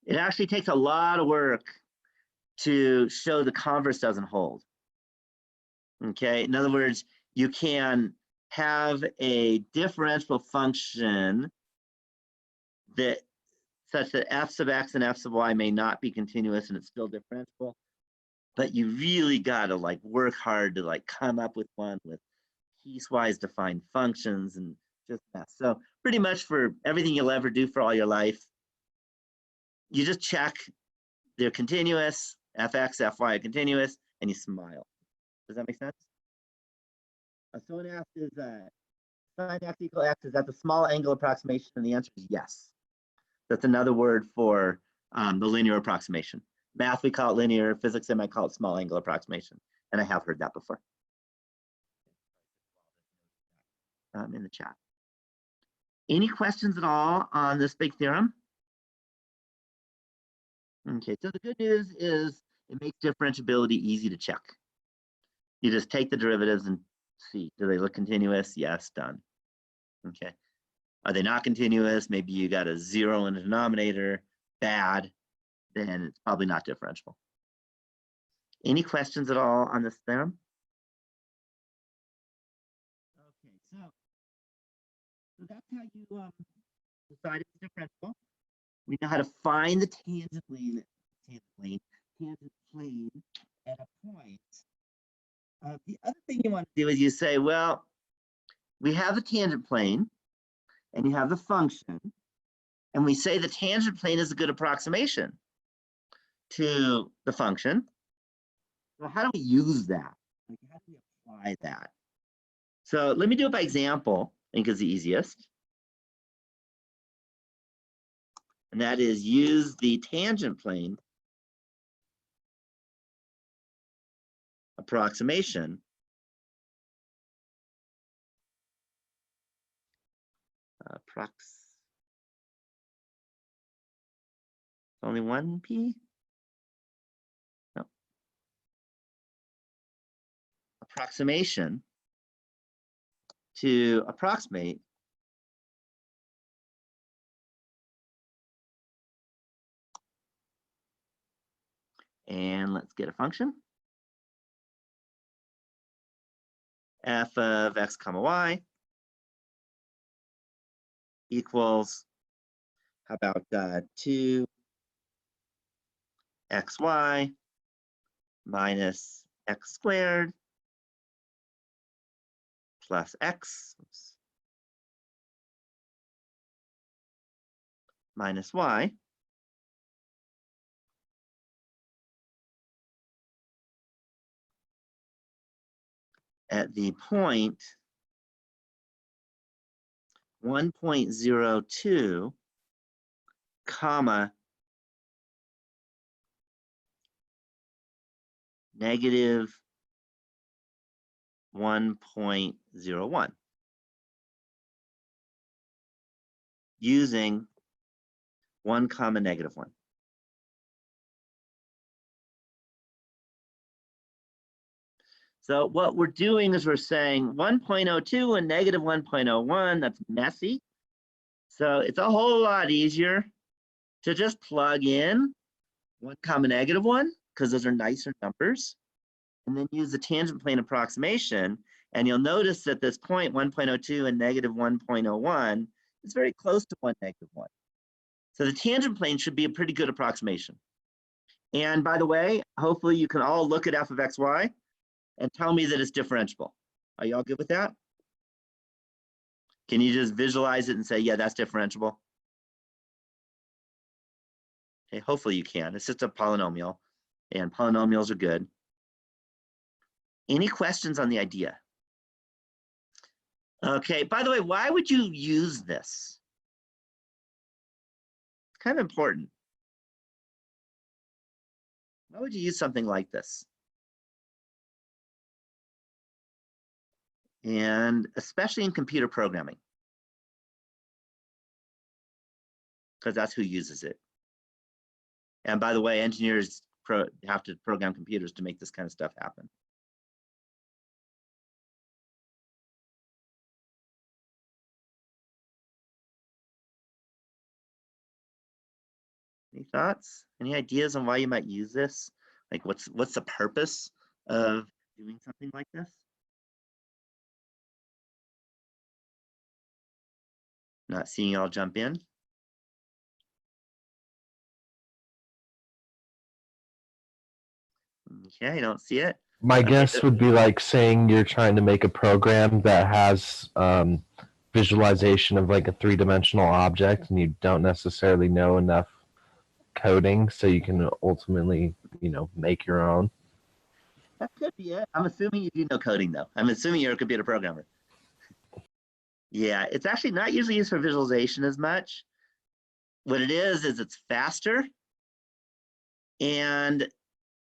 It actually takes a lot of work to show the converse doesn't hold. Okay, in other words, you can have a differentiable function that such that f sub x and f sub y may not be continuous and it's still differentiable, but you really got to like work hard to like come up with one with piecewise defined functions and just that. So pretty much for everything you'll ever do for all your life, you just check they're continuous, fx, fy are continuous, and you smile. Does that make sense? Someone asked, is sine x equal x, is that the small angle approximation? And the answer is yes. That's another word for the linear approximation. Math, we call it linear. Physics, they might call it small angle approximation. And I have heard that before in the chat. Any questions at all on this big theorem? Okay, so the good news is it makes differentiability easy to check. You just take the derivatives and see, do they look continuous? Yes, done. Okay. Are they not continuous? Maybe you got a 0 in the denominator, bad, then it's probably not differentiable. Any questions at all on this theorem? Okay, so that's how you decide it's differentiable. We know how to find the tangent plane at a point. The other thing you want to do is you say, well, we have the tangent plane and you have the function, and we say the tangent plane is a good approximation to the function. So how do we use that? Like, how do we apply that? So let me do it by example. I think it's the easiest. And that is use the tangent plane approximation only one P? No. Approximation to approximate and let's get a function. F of x comma y equals, how about 2xy minus x squared plus x minus y at the point 1.02 comma negative 1.01 using 1 comma negative 1. So what we're doing is we're saying 1.02 and negative 1.01, that's messy. So it's a whole lot easier to just plug in 1 comma negative 1, because those are nicer numbers, and then use the tangent plane approximation. And you'll notice that this point 1.02 and negative 1.01 is very close to 1 negative 1. So the tangent plane should be a pretty good approximation. And by the way, hopefully you can all look at f of xy and tell me that it's differentiable. Are you all good with that? Can you just visualize it and say, yeah, that's differentiable? Okay, hopefully you can. It's just a polynomial, and polynomials are good. Any questions on the idea? Okay, by the way, why would you use this? It's kind of important. Why would you use something like this? And especially in computer programming, because that's who uses it. And by the way, engineers have to program computers to make this kind of stuff happen. Any thoughts? Any ideas on why you might use this? Like what's the purpose of doing something like this? Not seeing y'all jump in. Okay, I don't see it. My Okay, guess would be like saying you're trying to make a program that has visualization of like a three-dimensional object, and you don't necessarily know enough coding, so you can ultimately, make your own. That could be it. I'm assuming you do know coding, though. I'm assuming you're a computer programmer. Yeah, it's actually not usually used for visualization as much. what it is it's faster, and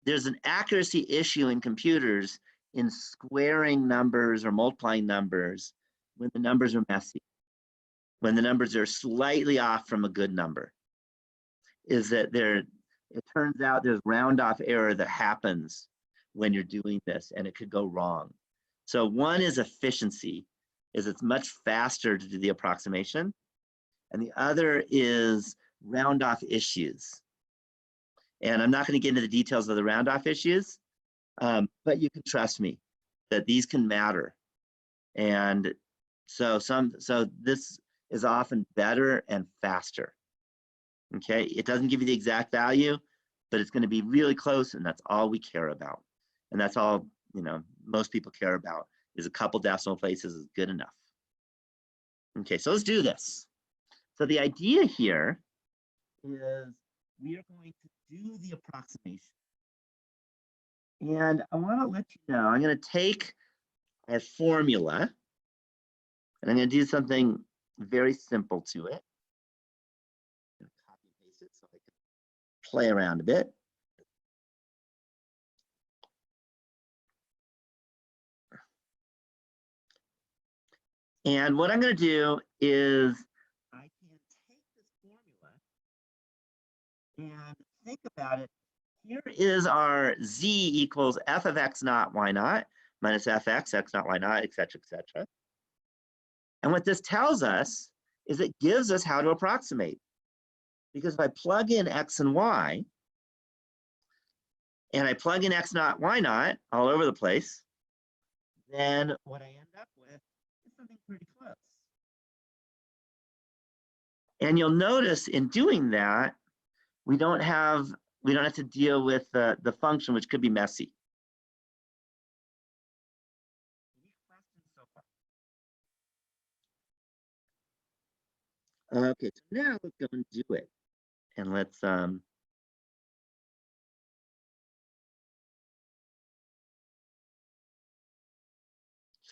there's an accuracy issue in computers in squaring numbers or multiplying numbers when the numbers are messy, when the numbers are slightly off from a good number. Is that it turns out there's round off error that happens when you're doing this, and it could go wrong. So one is efficiency, is it's much faster to do the approximation, and the other is round off issues. And I'm not going to get into the details of the round off issues, but you can trust me that these can matter. And so this is often better and faster. Okay, it doesn't give you the exact value, but it's going to be really close, and that's all we care about. And that's all, you know, most people care about, is a couple decimal places is good enough. Okay, so let's do this. So the idea here is we are going to do the approximation. And I want to let you know, I'm going to take our formula, and I'm going to do something very simple to it. I'm going to copy and paste it so I can play around a bit. And what I'm going to do is I can take this formula and think about it. Here is our z equals f of x naught y naught minus fx, x naught y naught, et cetera, et cetera. And what this tells us is it gives us how to approximate. Because if I plug in x and y, and I plug in x naught, y naught all over the place, then what I end up with is something pretty close. And you'll notice in doing that, we don't have to deal with the function, which could be messy. Any questions so far? Okay, so now let's go and do it. And let's just want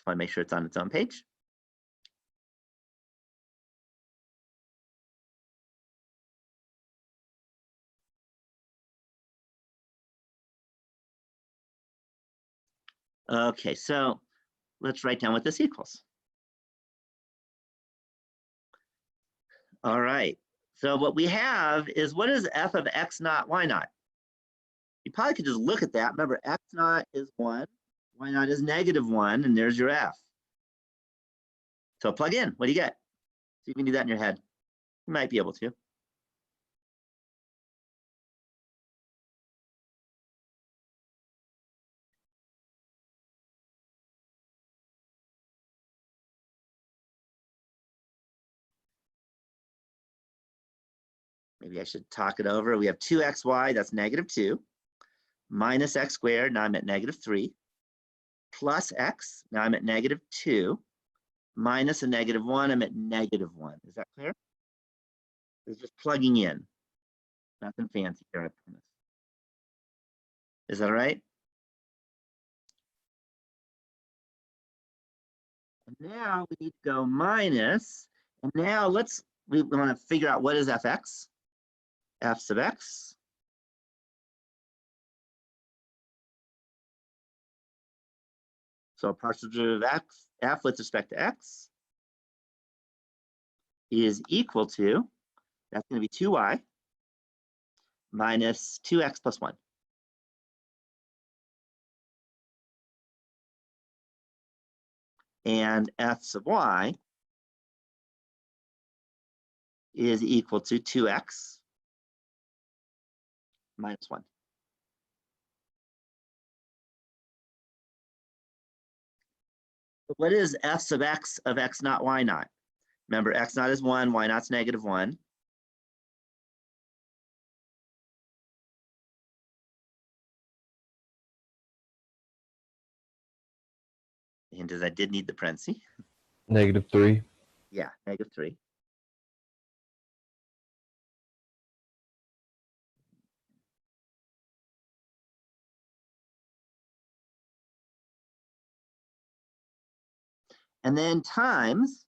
to make sure it's on its own page. Okay, so let's write down what this equals. All right, so what we have is, what is f of x naught, y naught? You probably could just look at that. Remember, x naught is 1, y naught is -1, and there's your f. So plug in, what do you get? See if you can do that in your head. You might be able to. Maybe I should talk it over. We have 2xy, that's -2, minus x squared, now I'm at -3, plus x, now I'm at -2, minus a -1, I'm at -1. Is that clear? It's just plugging in. Nothing fancy here, I promise. Is that all right? And now we need to go minus, and now we want to figure out what is fx. F sub x. So partial derivative of x, f with respect to x is equal to, that's going to be 2y minus 2x plus 1. And f sub y is equal to 2x minus 1. So what is f sub x of x naught, y naught? Remember, x naught is 1, y naught's -1. And as I did need the parenthesis. -3. Yeah, -3. And then times,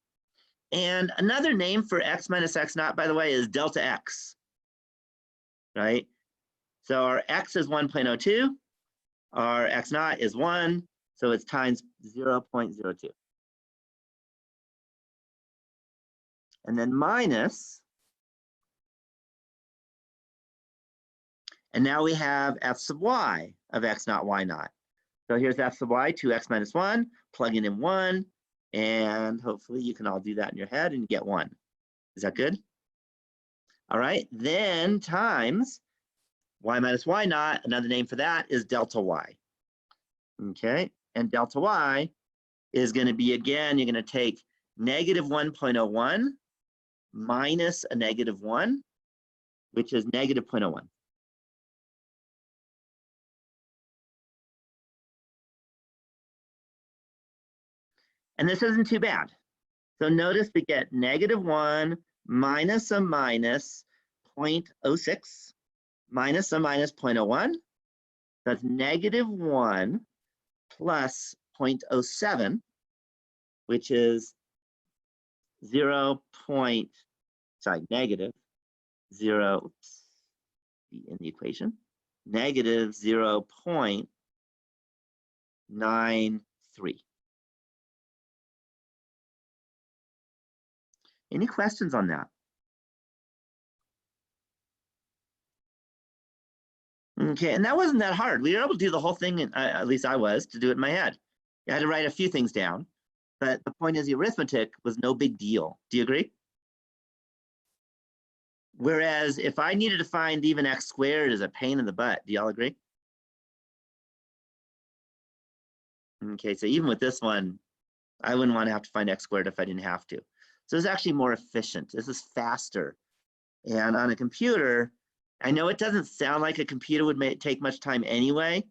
And another name for x minus x naught, by the way, is delta x, right? So our x is 1.02, our x naught is 1, so it's times 0.02. And then minus, and now we have f sub y of x naught, y naught. So here's f sub y, 2x minus 1, plugging in 1, and hopefully you can all do that in your head and you get 1. Is that good? All right, then times y minus y naught, another name for that is delta y. Okay, and delta y is going to be, again, you're going to take negative 1.01 minus a negative 1, which is negative 0.01. And this isn't too bad. So notice we get negative 1 minus a minus 0.06 minus a minus 0.01. That's negative 1 plus 0.07, which is negative 0, oops, in the equation, negative 0.93. Any questions on that? Okay, and that wasn't that hard. We were able to do the whole thing, and at least I was, to do it in my head. I had to write a few things down, but the point is the arithmetic was no big deal. Do you agree? Whereas if I needed to find even x squared is a pain in the butt. Do y'all agree? Okay, so even with this one, I wouldn't want to have to find x squared if I didn't have to. So it's actually more efficient. This is faster. And on a computer, I know it doesn't sound like a computer would take much time anyway,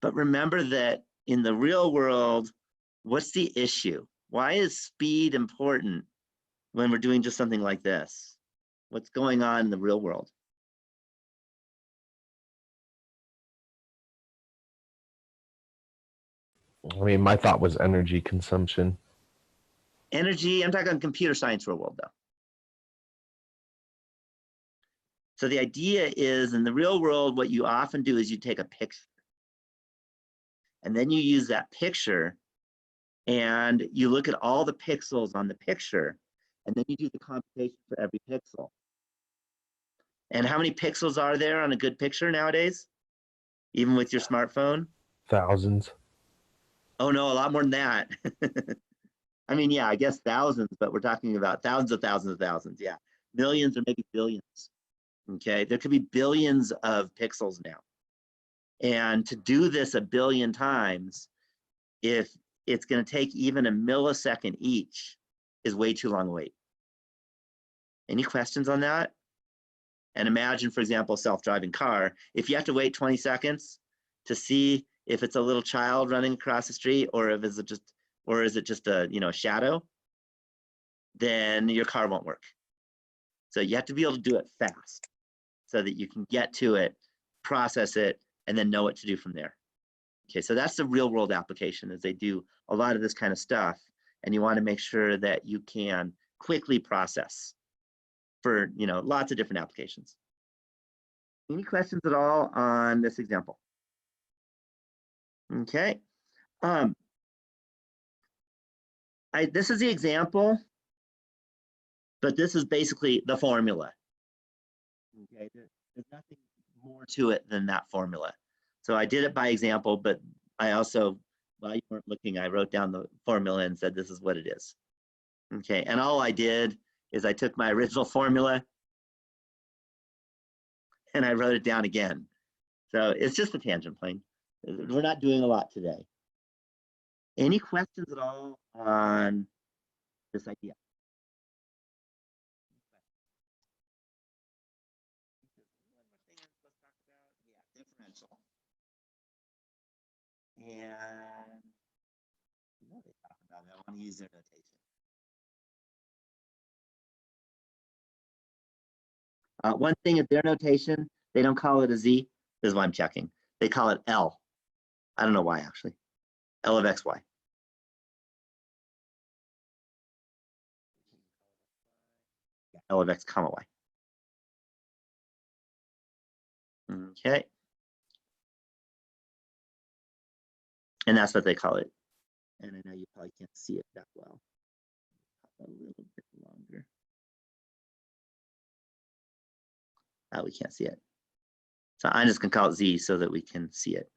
but remember that in the real world, what's the issue? Why is speed important when we're doing just something like this? What's going on in the real world? I mean, my thought was energy consumption. Energy, I'm talking computer science real world though. So the idea is in the real world, what you often do is you take a picture and then you use that picture and you look at all the pixels on the picture and then you do the computation for every pixel. And how many pixels are there on a good picture nowadays? Even with your smartphone? Thousands. Oh no, a lot more than that. I mean, yeah, I guess thousands, but we're talking about thousands of thousands of thousands. Yeah, millions or maybe billions. Okay, there could be billions of pixels now. And to do this a billion times, if it's going to take even a millisecond each, is way too long a wait. Any questions on that? And imagine, for example, a self-driving car. If you have to wait 20 seconds to see if it's a little child running across the street or if it's just, or is it just a, a shadow, then your car won't work. So you have to be able to do it fast so that you can get to it, process it, and then know what to do from there. Okay, so that's the real world application, is they do a lot of this kind of stuff, and you want to make sure that you can quickly process for, lots of different applications. Any questions at all on this example? Okay. This is the example, but this is basically the formula. Okay, there's nothing more to it than that formula. So I did it by example, but I also, while you weren't looking, I wrote down the formula and said this is what it is. Okay, and all I did is I took my original formula and I wrote it down again. So it's just a tangent plane. We're not doing a lot today. Any questions at all on this idea? Differential. And they talk about it. I want to use their notation. One thing is their notation, they don't call it a Z. This is why I'm checking. They call it L. I don't know why, actually. L of XY. L of x comma y. Okay. And that's what they call it. And I know you probably can't see it that well. A little bit longer. Oh, we can't see it. So I'm just gonna call it Z so that we can see it.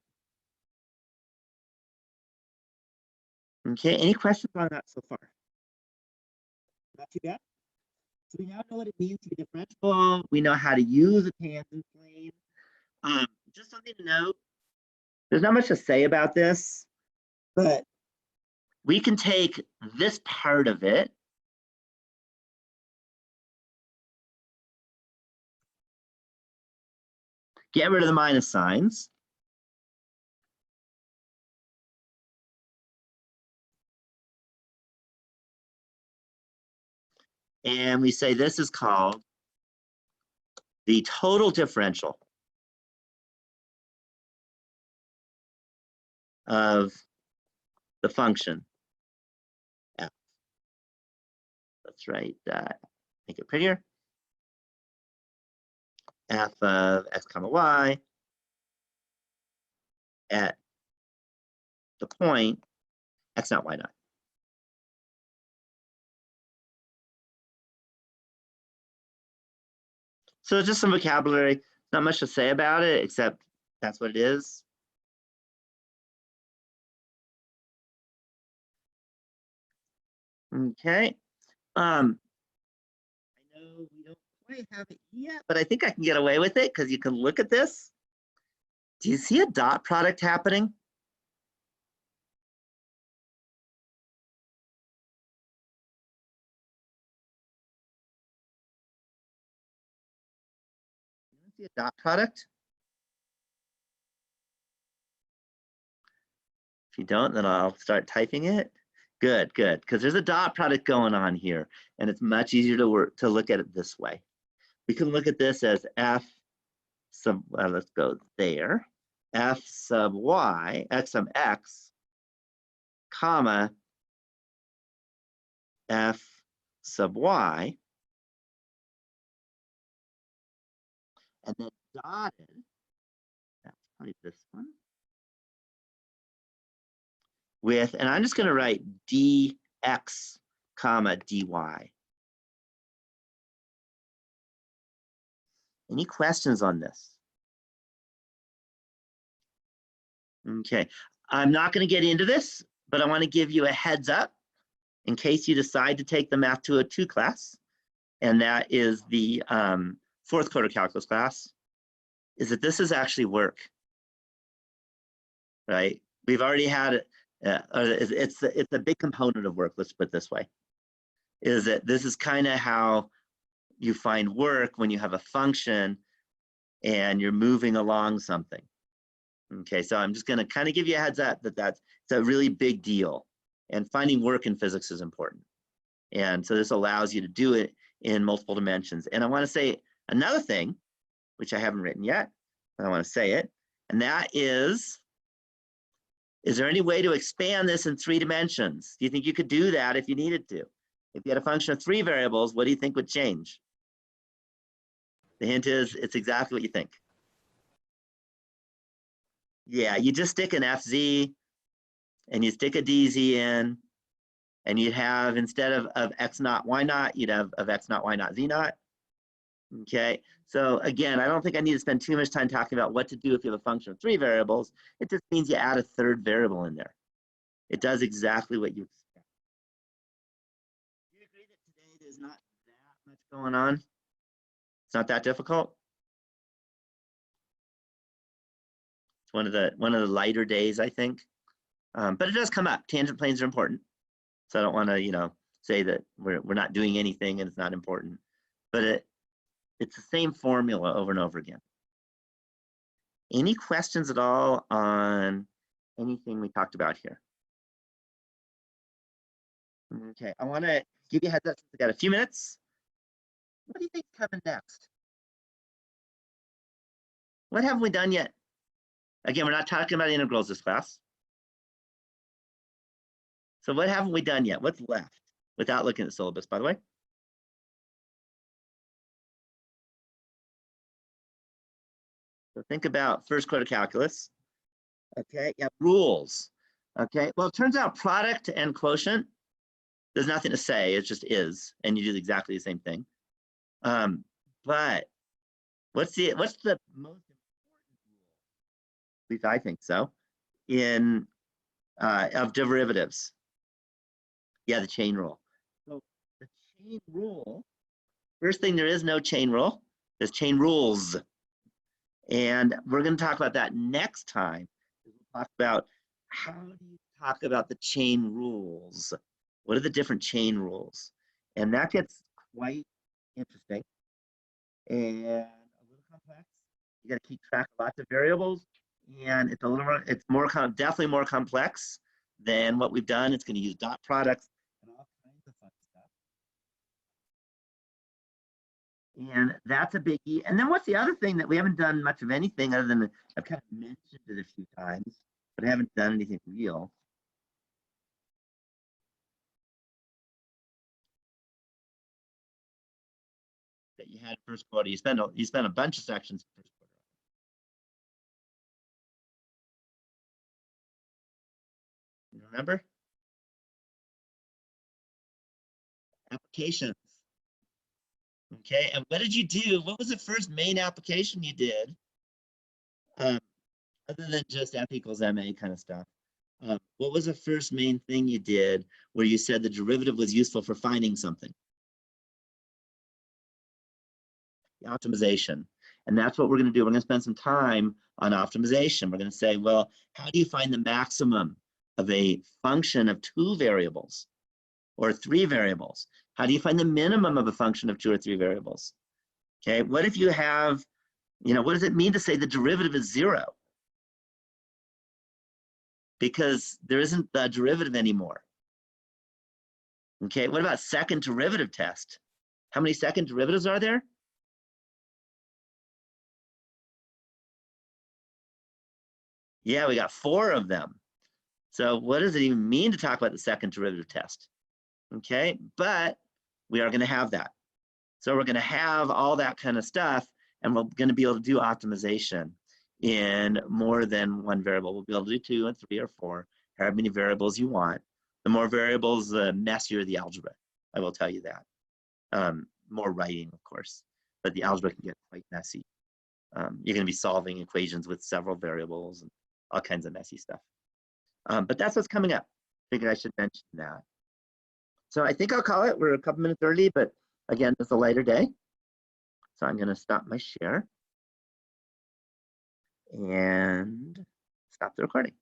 Okay, any questions on that so far? Not too bad. So we now know what it means to be differentiable. We know how to use a tangent plane. Just something to note. There's not much to say about this, but we can take this part of it get rid of the minus signs. And we say this is called the total differential of the function f. Let's write that, make it prettier. F of x comma y at the point x naught y naught. So just some vocabulary, not much to say about it, except that's what it is. Okay. I know we don't quite have it yet, but I think I can get away with it because you can look at this. Do you see a dot product happening? See a dot product? If you don't, then I'll start typing it. Good, good, because there's a dot product going on here, and it's much easier to look at it this way. We can look at this as f sub, let's go there, f sub y, x sub x, comma, f sub y, and then dotted, that's probably this one, with, and I'm just going to write dx comma dy. Any questions on this? Okay, I'm not going to get into this, but I want to give you a heads up in case you decide to take the Math 202 class, and that is the fourth quarter calculus class, is that this is actually work, right? We've already had it. It's a big component of work, let's put it this way, is that this is kind of how you find work when you have a function and you're moving along something. Okay, so I'm just going to kind of give you a heads up that it's a really big deal, and finding work in physics is important. And so this allows you to do it in multiple dimensions. And I want to say another thing, which I haven't written yet, but I want to say it, and that is there any way to expand this in 3 dimensions? Do you think you could do that if you needed to? If you had a function of 3 variables, what do you think would change? The hint is it's exactly what you think. Yeah, you just stick an FZ and you stick a DZ in, and you'd have, instead of x naught y naught, you'd have of x naught y naught z naught. Okay, so again, I don't think I need to spend too much time talking about what to do if you have a function of 3 variables. It just means you add a 3rd variable in there. It does exactly what you expect. Do you agree that today there's not that much going on? It's not that difficult. It's one of the lighter days, I think. But it does come up. Tangent planes are important. So I don't want to, say that we're not doing anything and it's not important. But it's the same formula over and over again. Any questions at all on anything we talked about here? Okay, I want to give you a heads up. We got a few minutes. What do you think is coming next? What haven't we done yet? Again, we're not talking about integrals this class. So what haven't we done yet? What's left? Without looking at the syllabus, by the way. So think about first quarter calculus. Okay, yeah, rules. Okay, well, it turns out product and quotient, there's nothing to say, it just is, and you do exactly the same thing. But what's the most important rule? At least I think so. In of derivatives. Yeah, the chain rule. So the chain rule, first thing, there is no chain rule. There's chain rules. And we're going to talk about that next time. We'll talk about how do you talk about the chain rules? What are the different chain rules? And that gets quite interesting and a little complex. You got to keep track of lots of variables, and it's a little more, it's more, definitely more complex than what we've done. It's going to use dot products and all kinds of fun stuff. And that's a biggie. And then what's the other thing that we haven't done much of anything other than I've kind of mentioned it a few times, but I haven't done anything real. That you had first quarter, you spent a bunch of sections first quarter. You remember? Applications. Okay, and what did you do? What was the first main application you did? Other than just F equals MA kind of stuff. What was the first main thing you did where you said the derivative was useful for finding something? The optimization. And that's what we're going to do. We're going to spend some time on optimization. We're going to say, well, how do you find the maximum of a function of 2 variables or 3 variables? How do you find the minimum of a function of 2 or 3 variables? Okay, what if you have, what does it mean to say the derivative is 0? Because there isn't the derivative anymore. Okay, what about second derivative test? How many second derivatives are there? Yeah, we got 4 of them. So what does it even mean to talk about the second derivative test? Okay, but we are going to have that. So we're going to have all that kind of stuff, and we're going to be able to do optimization in more than 1 variable. We'll be able to do 2 and 3 or 4, however many variables you want. The more variables, the messier the algebra. I will tell you that. More writing, of course, but the algebra can get quite messy. You're going to be solving equations with several variables and all kinds of messy stuff. But that's what's coming up. I figured I should mention that. So I think I'll call it. We're a couple minutes early, but again, it's a lighter day. So I'm going to stop my share and stop the recording.